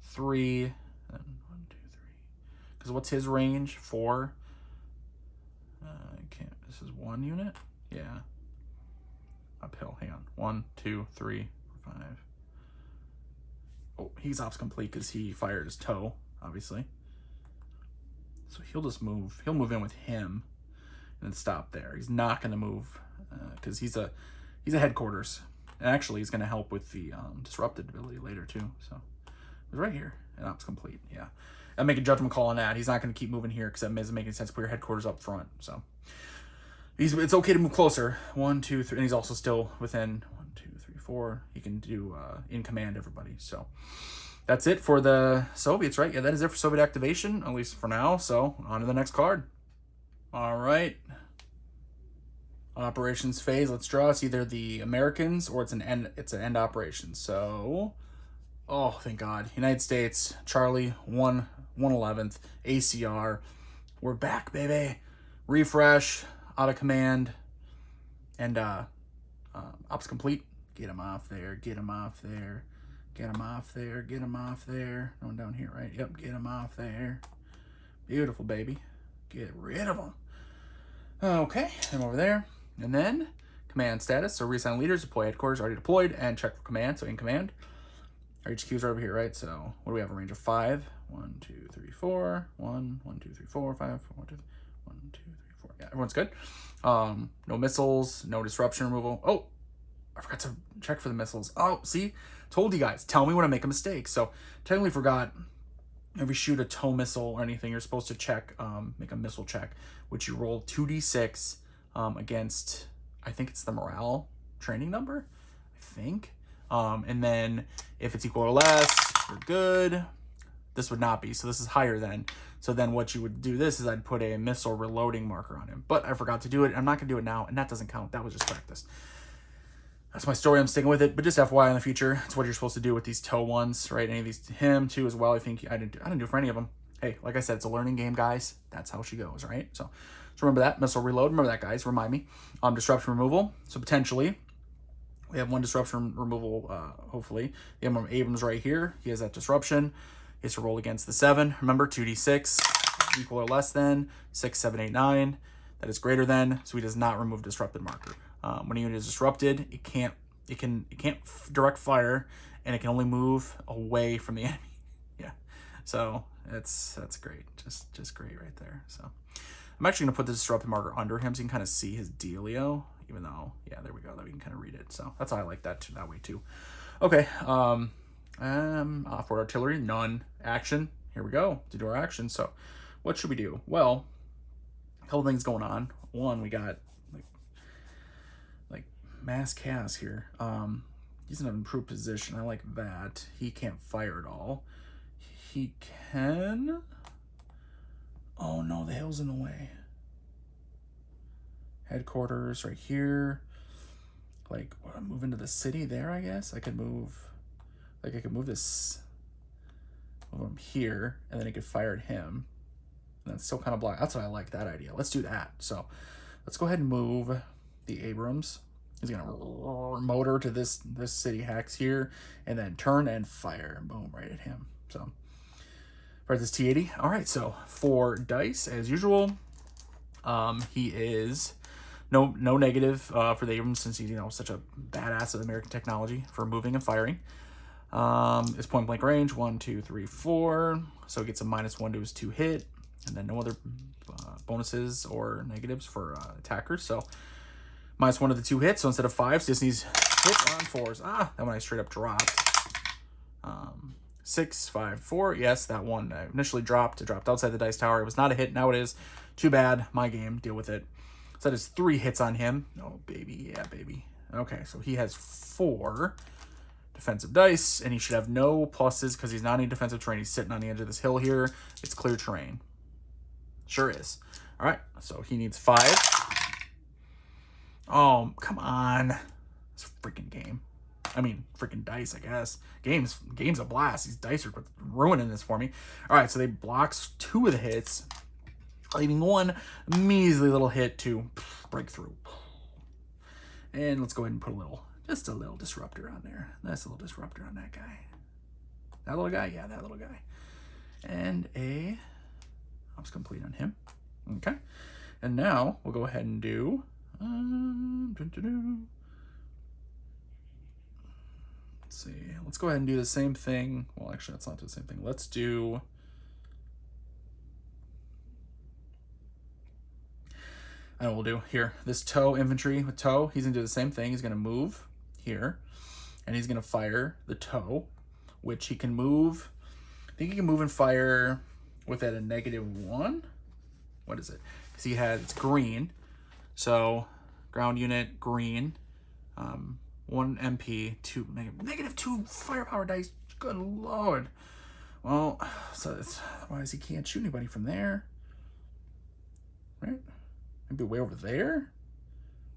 3, and 1, 2, 3. Because what's his range? 4. I can't. This is 1 unit. Yeah. Uphill. Hang on. 1, 2, 3, 4, 5. Oh, he's ops complete because he fired his toe, obviously. So he'll just move. He'll move in with him and then stop there. He's not going to move because he's a headquarters. And actually, he's going to help with the disrupted ability later too. So it's right here. And ops complete. Yeah. I make a judgment call on that. He's not going to keep moving here because that doesn't make any sense to put your headquarters up front. So it's okay to move closer. 1, 2, 3. And he's also still within 1, 2, 3, 4. He can do in command everybody. So that's it for the Soviets, right? Yeah, that is it for Soviet activation, at least for now. So on to the next card. All right. Operations phase. Let's draw. It's either the Americans or it's an end operation. So, oh, thank God. United States, Charlie, 111th, ACR. We're back, baby. Refresh, out of command, and ops complete. Get him off there. Get him off there. Get him off there. Get him off there. No one down here, right? Yep, get him off there. Beautiful, baby. Get rid of him. Okay, I'm over there. And then command status. So reassign leaders, deploy headquarters, already deployed, and check for command. So in command. Our HQs are over here, right? So what do we have? A range of 5. 1, 2, 3, 4. 1, 1, 2, 3, 4, 5, 1, 2, 1, 2, 3, 4. Yeah, everyone's good. No missiles, no disruption removal. Oh, I forgot to check for the missiles. Oh, see? Told you guys. Tell me when I make a mistake. So technically forgot. If you shoot a tow missile or anything, you're supposed to check, make a missile check, which you roll 2d6 against, I think it's the morale training number, I think. And then if it's equal or less, you're good. This would not be, so this is higher than. So then what you would do this is I'd put a missile reloading marker on him. But I forgot to do it. I'm not going to do it now, and that doesn't count. That was just practice. That's my story. I'm sticking with it. But just FYI in the future, it's what you're supposed to do with these toe ones, right? Any of these, him too as well. I think I didn't do it for any of them. Hey, like I said, it's a learning game, guys. That's how she goes, right? So remember that. Missile reload. Remember that, guys. Remind me. Disruption removal. So potentially, we have 1 disruption removal, hopefully. The M1 Abrams right here. He has that disruption. He has to roll against the 7. Remember, 2d6, equal or less than 6, 7, 8, 9. That is greater than, so he does not remove disrupted marker. When a unit is disrupted, it can't direct fire, and it can only move away from the enemy. Yeah, so that's great, just great right there. So I'm actually gonna put the disrupted marker under him so you can kind of see his dealio. Even though, yeah, there we go, that we can kind of read it. So that's how I like that that way too. Okay, off-board artillery, none. Action, here we go to do our action. So what should we do? Well, a couple things going on. One, we got like mass chaos here. He's in an improved position. I like that. He can't fire at all. He can. Oh no, the hill's in the way. Headquarters right here. Like, what, move into the city there, I guess? I could move, like, I could move this, move him here, and then he could fire at him. And that's still kind of blocked. That's what I like, that idea. Let's do that. So let's go ahead and move the Abrams. He's going to motor to this city hex here, and then turn and fire. Boom, right at him. So, for this T80. All right, so 4 dice, as usual. He is no negative for the Abrams, since he's, such a badass of American technology for moving and firing. His point blank range 1, 2, 3, 4. So he gets a -1 to his 2 hit, and then no other bonuses or negatives for attackers. So -1 to the 2 hits. So instead of 5s, just needs hits on 4s. That one I straight up dropped. 6, 5, 4. Yes, that one I initially dropped. It dropped outside the dice tower. It was not a hit. Now it is. Too bad. My game. Deal with it. So that is 3 hits on him. Oh, baby. Yeah, baby. Okay, so he has 4 defensive dice, and he should have no pluses because he's not in defensive terrain. He's sitting on the edge of this hill here. It's clear terrain. Sure is. All right, so he needs 5. Oh, come on. It's a freaking game. I mean, freaking dice, I guess. Game's a blast. These dice are ruining this for me. All right, so they blocks 2 of the hits, leaving 1 measly little hit to break through. And let's go ahead and put just a little disruptor on there. That's a little disruptor on that guy. That little guy? Yeah, that little guy. And a ops complete on him. Okay. And now we'll go ahead and do... let's see. Let's go ahead and do the same thing. Well, actually, that's not the same thing. Let's do... And we'll do here, this toe infantry with toe, he's gonna do the same thing. He's gonna move here, and he's gonna fire the toe, which he can move. I think he can move and fire with at a -1. What is it? Because it's green. So ground unit, green, 1 MP, -2 firepower dice. Good Lord. Well, so otherwise he can't shoot anybody from there. Right? Maybe way over there?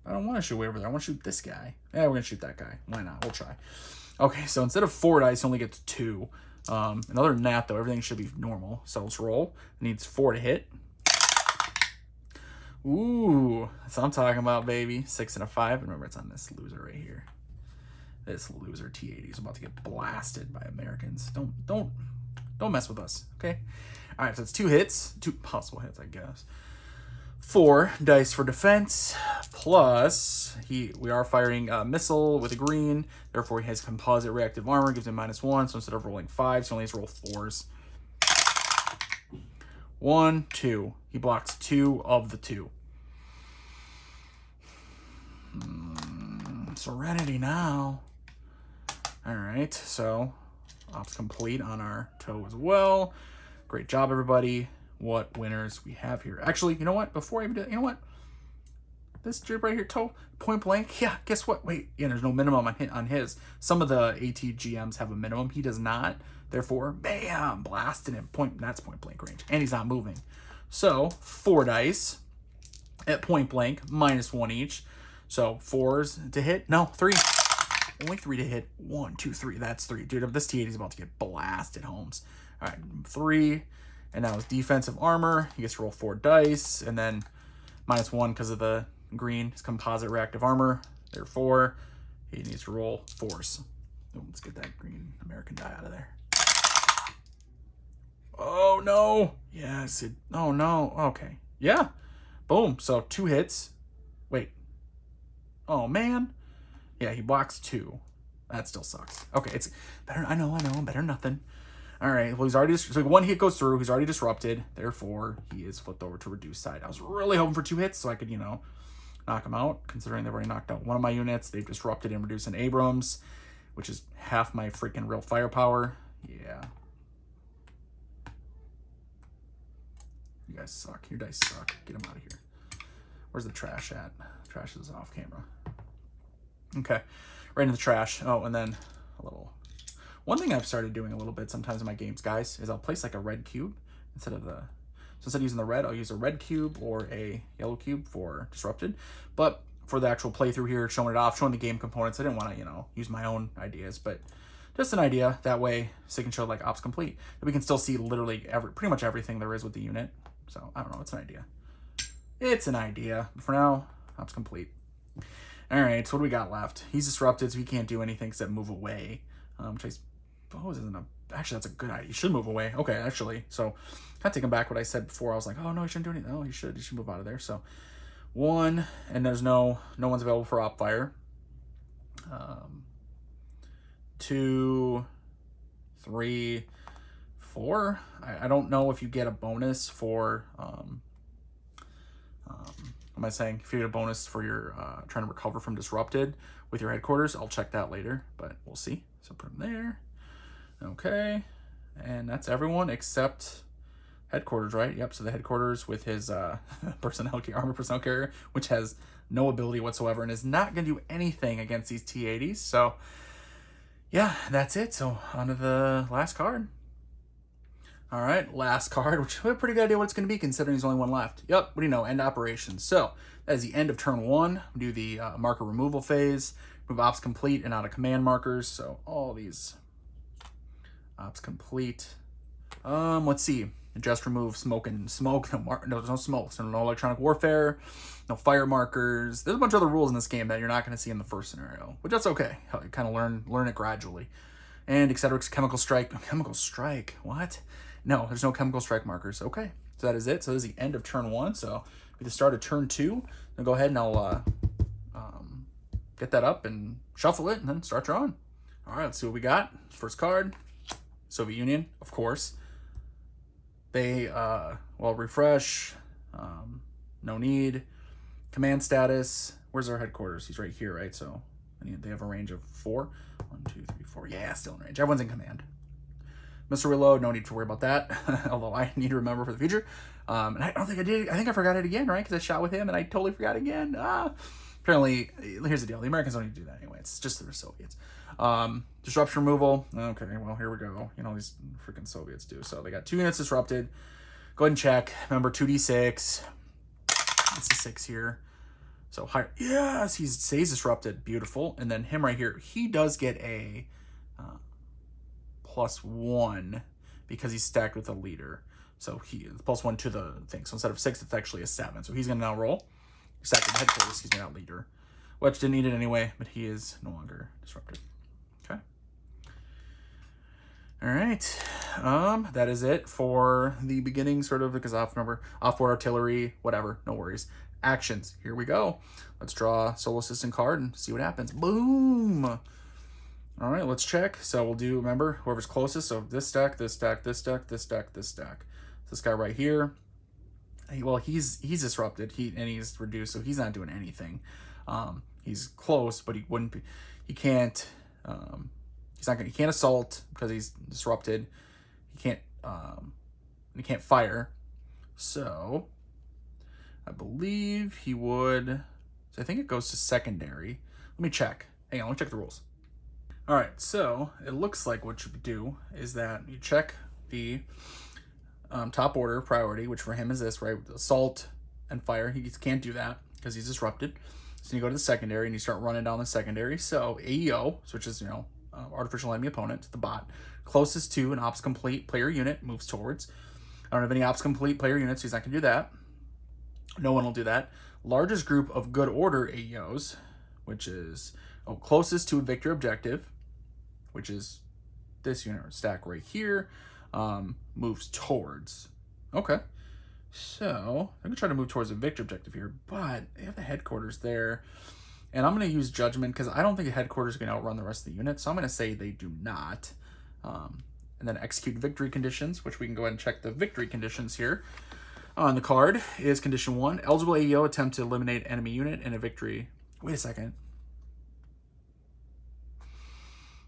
I don't want to shoot way over there. I want to shoot this guy. Yeah, we're going to shoot that guy. Why not? We'll try. Okay, so instead of 4 dice, he only gets 2. And other than that, though, everything should be normal. So let's roll. It needs 4 to hit. Ooh, that's what I'm talking about, baby. 6 and a 5. Remember, it's on this loser right here. This loser T-80 is about to get blasted by Americans. Don't mess with us, okay? All right, so it's 2 hits. 2 possible hits, I guess. 4 dice for defense, plus we are firing a missile with a green, therefore he has composite reactive armor, gives him -1, so instead of rolling 5s, he only has to roll 4s. 1, 2. He blocks 2 of the 2. Serenity now. Alright, so ops complete on our toe as well. Great job, everybody. What winners we have here. Actually, you know what? Before I even do that, you know what? This jib right here, toe, point blank. Yeah, guess what? Wait, yeah, there's no minimum on his. Some of the ATGMs have a minimum. He does not. Therefore, bam, blasting him. That's point blank range. And he's not moving. So, 4 dice at point blank, -1 each. So, 4s to hit. No, 3. Only 3 to hit. 1, 2, 3. That's 3. Dude, this T-80 is about to get blasted, Holmes. All right, 3. And now his defensive armor, he gets to roll 4 dice, and then -1 because of the green, his composite reactive armor. Therefore, he needs to roll 4s. Oh, let's get that green American die out of there. Oh, no. Yes. Oh, no. Okay. Yeah. Boom. So 2 hits. Wait. Oh, man. Yeah, he blocks 2. That still sucks. Okay, it's better. I know. Better than nothing. All right, well, he's already... So 1 hit goes through. He's already disrupted. Therefore, he is flipped over to reduced side. I was really hoping for 2 hits so I could, knock him out. Considering they've already knocked out 1 of my units. They've disrupted and reduced an Abrams, which is half my freaking real firepower. Yeah. You guys suck. Your dice suck. Get them out of here. Where's the trash at? Trash is off camera. Okay. Right in the trash. Oh, and then a little... One thing I've started doing a little bit sometimes in my games, guys, is I'll place like a red cube instead of using the red, I'll use a red cube or a yellow cube for disrupted. But for the actual playthrough here, showing it off, showing the game components, I didn't want to, use my own ideas, but just an idea. That way, so you can show like ops complete. And we can still see literally pretty much everything there is with the unit. So I don't know, it's an idea. It's an idea. But for now, ops complete. All right, so what do we got left? He's disrupted, so he can't do anything except move away. Which I suppose isn't actually, that's a good idea. He should move away. Okay, actually. So, I take him back what I said before. I was like, oh, no, he shouldn't do anything. No, he should move out of there. So, 1, and there's no one's available for op fire. 2, 3, 4. I don't know if you get a bonus for, what am I saying? If you get a bonus for your trying to recover from disrupted with your headquarters, I'll check that later, but we'll see. So put him there. Okay. And that's everyone except headquarters, right? Yep. So the headquarters with his armor personnel carrier, which has no ability whatsoever and is not going to do anything against these T-80s. So yeah, that's it. So on to the last card. All right, last card, which we have a pretty good idea what it's going to be considering there's only one left. Yep, what do you know? End operations. So that is the end of turn 1. We do the marker removal phase. Move ops complete and out of command markers. So all these ops complete. Let's see. Just remove smoke. No, there's no smoke. So no electronic warfare, no fire markers. There's a bunch of other rules in this game that you're not going to see in the first scenario, but that's okay. You kind of learn it gradually. And etc. Chemical strike. Chemical strike. What? No, there's no chemical strike markers. Okay, so that is it. So this is the end of turn 1. So we just start of turn 2. I'll go ahead and I'll get that up and shuffle it and then start drawing. All right, let's see what we got. First card, Soviet Union, of course. They, well, refresh, no need. Command status, where's our headquarters? He's right here, right? So they have a range of 4. 1, 2, 3, 4. Yeah, still in range. Everyone's in command. Missile reload, no need to worry about that. Although I need to remember for the future. And I don't think I did. I think I forgot it again, right? Because I shot with him and I totally forgot again. Apparently, here's the deal. The Americans don't need to do that anyway. It's just the Soviets. Disruption removal. Okay, well, here we go. You know, these freaking Soviets do. So they got 2 units disrupted. Go ahead and check. Remember, 2d6. It's a 6 here. So higher. Yes, he stays disrupted. Beautiful. And then him right here, he does get a +1 because he's stacked with a leader. So he +1 to the thing. So instead of 6, it's actually a 7. So he's going to now roll. Stacked with headquarters. He's not leader. Which didn't need it anyway, but he is no longer disrupted. Okay. All right. That is it for the beginning, sort of, because remember, off-board artillery, whatever, no worries. Actions. Here we go. Let's draw a Solo Assistant card and see what happens. Boom. All right, let's check. So we'll do, remember, whoever's closest. So this stack, this stack, this stack, this stack, this stack. This guy right here. Well, he's disrupted. He's reduced, so he's not doing anything. He's close, but he wouldn't be. He can't. He's not gonna. He can't assault because he's disrupted. He can't. He can't fire. So, I believe he would. So I think it goes to secondary. Let me check. Hang on. Let me check the rules. All right. So it looks like what you do is that you check the top order priority, which for him is this, right? Assault and fire. He can't do that because he's disrupted. So you go to the secondary and you start running down the secondary. So AEO, which is, artificial enemy opponent, the bot, closest to an ops complete player unit moves towards. I don't have any ops complete player units, so he's not going to do that. No one will do that. Largest group of good order AEOs, which is closest to a victory objective, which is this unit or stack right here, moves towards. Okay. So I'm going to try to move towards a victory objective here, but they have the headquarters there. And I'm going to use judgment because I don't think the headquarters can outrun the rest of the unit. So I'm going to say they do not. And then execute victory conditions, which we can go ahead and check the victory conditions here. On the card is condition 1. Eligible AEO attempt to eliminate enemy unit in a victory. Wait a second.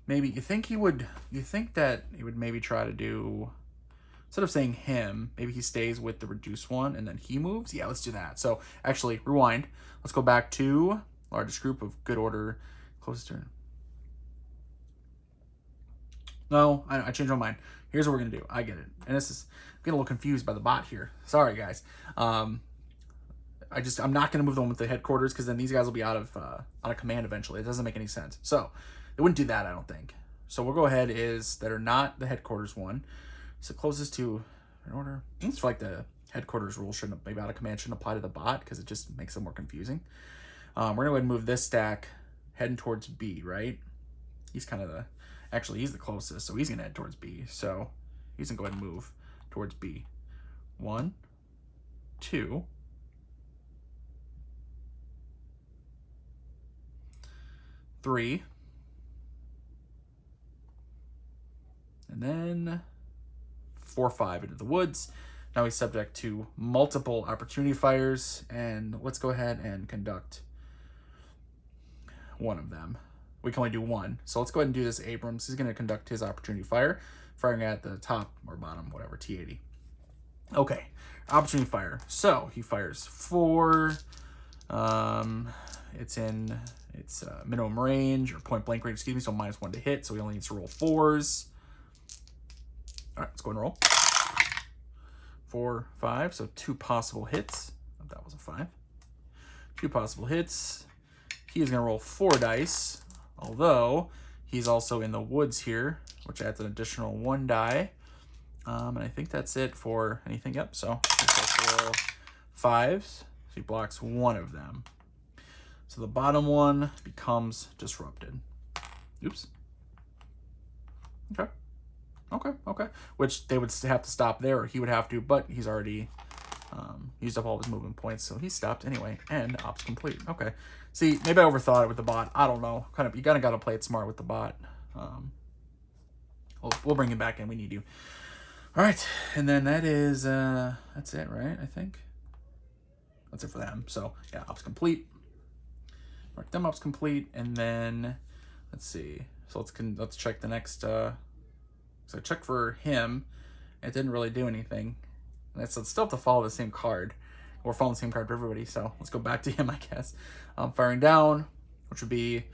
Maybe you think that he would maybe try to do, instead of saying him, maybe he stays with the reduced one and then he moves? Yeah, let's do that. So actually, rewind. Let's go back to largest group of good order, closest to. No, I changed my mind. Here's what we're going to do. I get it. And this is, I'm getting a little confused by the bot here. Sorry, guys. I'm not going to move them with the headquarters because then these guys will be out of command eventually. It doesn't make any sense. So they wouldn't do that, I don't think. So we'll go ahead that are not the headquarters one. So closest to an order. It's like the headquarters rule maybe out of command shouldn't apply to the bot because it just makes it more confusing. We're going to go ahead and move this stack heading towards B, right? He's kind of he's the closest, so he's going to head towards B. So he's going to go ahead and move towards B. 1, 2, 3, and then 4, 5 into the woods. Now he's subject to multiple opportunity fires, and let's go ahead and conduct one of them. We can only do one, so let's go ahead and do this. Abrams, he's going to conduct his opportunity fire, firing at the top or bottom, whatever, T80. Okay, opportunity fire. So he fires 4, It's in its minimum range, or point blank range, excuse me, so -1 to hit, so he only needs to roll 4s. All right, let's go and roll. 4, 5, so 2 possible hits. Oh, that was a 5. 2 possible hits. He is going to roll 4 dice, although he's also in the woods here, which adds an additional 1 die. And I think that's it for anything. Yep, so he's roll 5s, so he blocks 1 of them. So the bottom one becomes disrupted. Oops. Okay. Okay. Which they would have to stop there, or he would have to, but he's already used up all his movement points, so he stopped anyway. And ops complete. Okay. See, maybe I overthought it with the bot. I don't know. You kind of got to play it smart with the bot. We'll bring him back in. We need you. All right, and then that is that's it, right? I think that's it for them. So yeah, ops complete. Mark them ops complete, and then let's see. So let's check the next. So I checked for him. It didn't really do anything. And so it's still have to follow the same card. We're following the same card for everybody. So let's go back to him, I guess. Firing down, which would be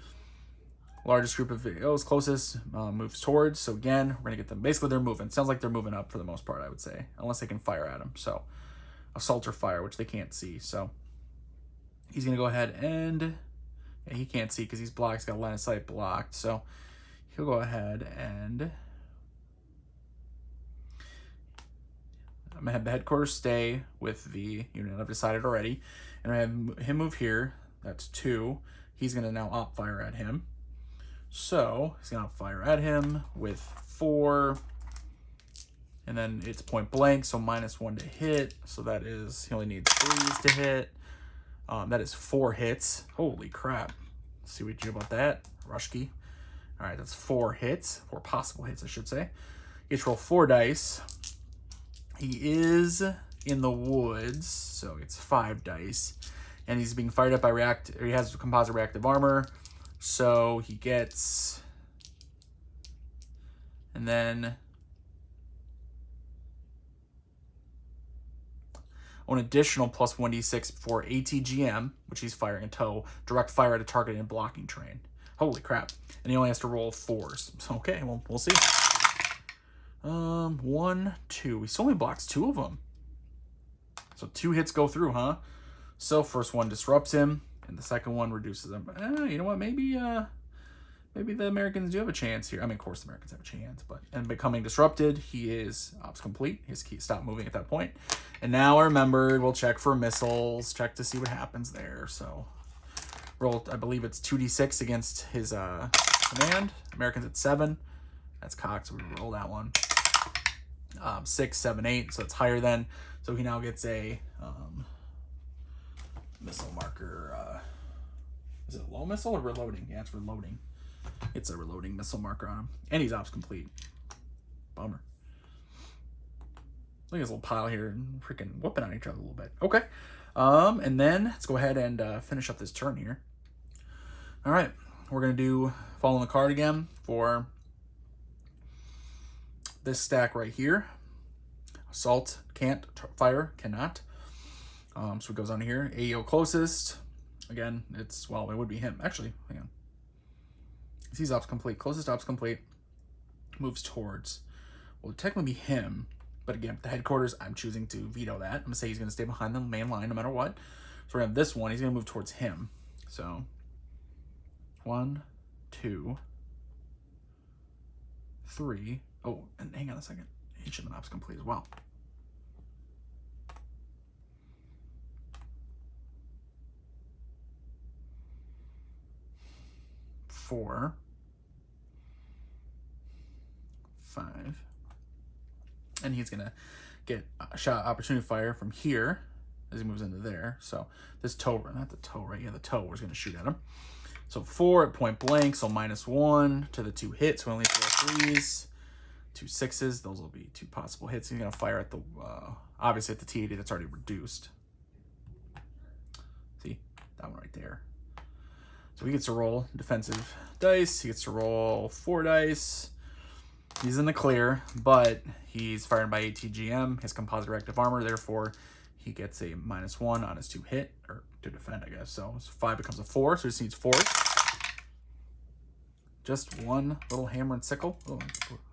largest group of videos, closest moves towards. So again, we're gonna get them. Basically, they're moving. Sounds like they're moving up for the most part, I would say, unless they can fire at them. So assault or fire, which they can't see. So he's gonna go ahead and he can't see because he's blocked. He's got line of sight blocked. So he'll go ahead and I'm gonna have the headquarters stay with the unit I've decided already, and I have him move here. That's 2. He's gonna now op fire at him. So he's gonna fire at him with 4, and then it's point blank, so -1 to hit. So that is, he only needs 3s to hit. That is 4 hits. Holy crap! Let's see what you do about that, Rushki. All right, that's 4 hits, 4 possible hits, I should say. You get to roll 4 dice. He is in the woods, so it's 5 dice, and he's being fired up by he has composite reactive armor. So he gets, and then an additional plus 1d6 for ATGM, which he's firing a tow, direct fire at a target in blocking terrain. Holy crap. And he only has to roll 4s. So, okay, well, we'll see. 1, 2. He still only blocks 2 of them. So 2 hits go through, huh? So first one disrupts him, and the second one reduces him. You know what? Maybe the Americans do have a chance here. I mean, of course the Americans have a chance, but and becoming disrupted, he is ops complete. His key stopped moving at that point. And now I remembered, we'll check for missiles, check to see what happens there. So roll, I believe it's 2d6 against his command. Americans at 7. That's cocked, so we roll that one. 6, 7, 8, so it's higher than. So he now gets a missile marker. Is it a low missile or reloading? Yeah, it's reloading. It's a reloading missile marker on him. And he's ops complete. Bummer. Look at this little pile here and freaking whooping on each other a little bit. Okay. And then let's go ahead and finish up this turn here. All right. We're going to do following the card again for this stack right here. Assault can't, fire cannot. So it goes on here. AEO closest. Again, it's, well, it would be him. Actually, hang on. He's ops complete. Closest ops complete. Moves towards. Well, it'd technically be him. But again, the headquarters, I'm choosing to veto that. I'm going to say he's going to stay behind the main line no matter what. So we're going to have this one. He's going to move towards him. So 1, 2, 3. Oh, and hang on a second. He should have been ops complete as well. 4, 5. And he's going to get a shot opportunity fire from here as he moves into there. So this toe, not the toe, right? Yeah, the toe, we're going to shoot at him. So 4 at point blank, so -1 to the 2 hits. So only 4 3s, 2 6s. Those will be 2 possible hits. He's going to fire at the, obviously at the T80 that's already reduced. See, that one right there. So he gets to roll defensive dice. He gets to roll 4 dice. He's in the clear, but he's fired by ATGM, his composite reactive armor. Therefore, he gets a -1 on his 2 hit, or to defend, I guess. So his 5 becomes a 4, so he just needs 4. Just one little hammer and sickle. Oh,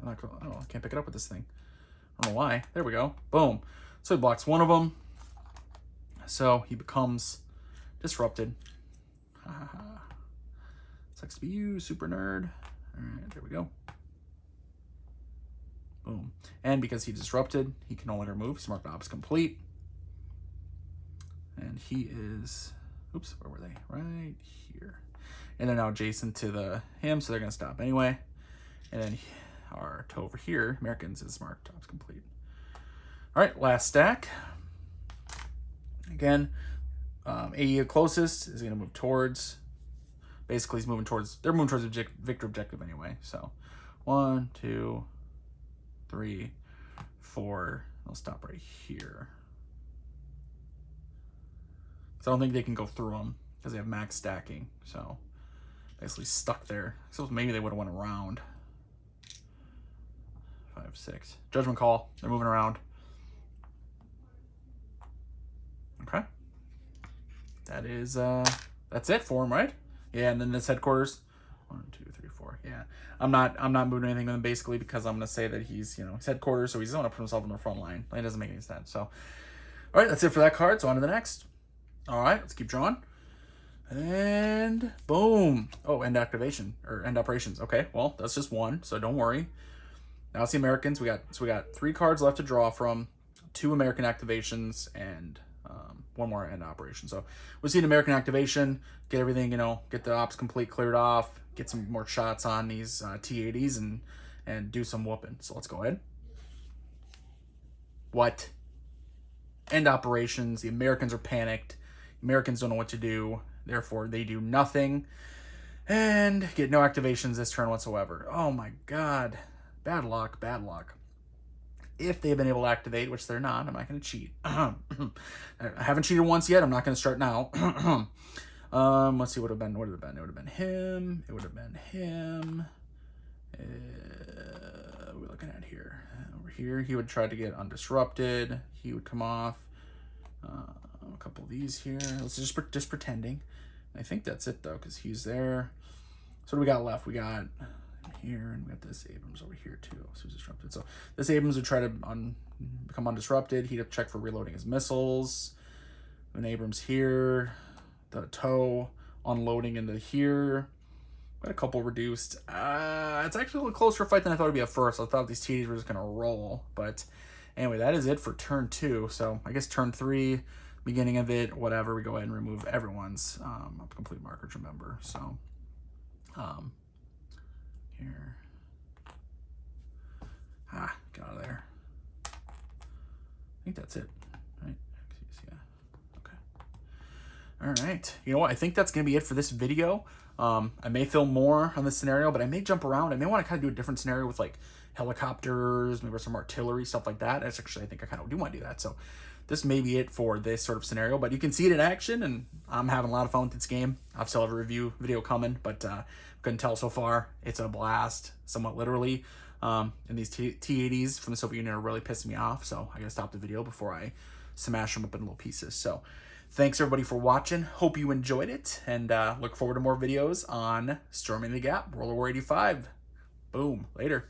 I can't pick it up with this thing. I don't know why. There we go. Boom. So he blocks one of them. So he becomes disrupted. Ha ha ha. Sucks to be you, super nerd. All right, there we go. Boom. And because he disrupted, he can no longer move. He's marked ops complete. And he is, oops, where were they? Right here. And they're now adjacent to him, so they're going to stop anyway. And then our toe over here, Americans, is marked ops complete. All right, last stack. Again, AE closest is going to move towards, basically he's moving towards, they're moving towards victor objective anyway. So 1, 2, 3, 4, I'll stop right here. So I don't think they can go through them because they have max stacking. So basically stuck there. So maybe they would have went around. 5, 6. Judgment call. They're moving around. Okay. That is that's it for him, right? Yeah, and then this headquarters. 1, 2, 3, 4. Yeah. I'm not moving anything with him basically because I'm gonna say that he's, his headquarters, so he's gonna put himself on the front line. It doesn't make any sense. So alright, that's it for that card. So on to the next. Alright, let's keep drawing. And boom. Oh, end activation or end operations. Okay, well, that's just one, so don't worry. Now it's the Americans. We got 3 cards left to draw from, 2 American activations, and 1 more end operation. So we'll see an American activation, get everything, get the ops complete cleared off, get some more shots on these T-80s and do some whooping. So let's go ahead. What? End operations. The Americans are panicked. Americans don't know what to do. Therefore, they do nothing and get no activations this turn whatsoever. Oh my god. Bad luck, bad luck. If they've been able to activate, which they're not, I'm not going to cheat. I haven't cheated once yet. I'm not going to start now. Let's see what would have been. What would it have been? It would have been him. It would have been him. What are we looking at here? Over here, he would try to get undisrupted. He would come off. A couple of these here. Let's just pretending. I think that's it though, because he's there. So what do we got left? We got here, and we got this Abrams over here too. So he's disrupted. So this Abrams would try to become undisrupted. He'd have to check for reloading his missiles. An Abrams here, the toe unloading into here. Got a couple reduced. It's actually a little closer fight than I thought it'd be at first. I thought these TDs were just gonna roll, but anyway, that is it for turn 2. So I guess turn 3, beginning of it, whatever, we go ahead and remove everyone's complete markers, remember. So here. Get out of there. I think that's it, right? Yeah. Okay. All right. You know what? I think that's going to be it for this video. I may film more on this scenario, but I may jump around. I may want to kind of do a different scenario with like helicopters, maybe some artillery, stuff like that. That's actually, I think I kind of do want to do that. So this may be it for this sort of scenario, but you can see it in action, and I'm having a lot of fun with this game. I still have a review video coming, but couldn't tell so far. It's a blast, somewhat literally. And these T-80s from the Soviet Union are really pissing me off, so I gotta stop the video before I smash them up in little pieces. So thanks everybody for watching. Hope you enjoyed it, and look forward to more videos on Storming the Gap, World War 85. Boom. Later.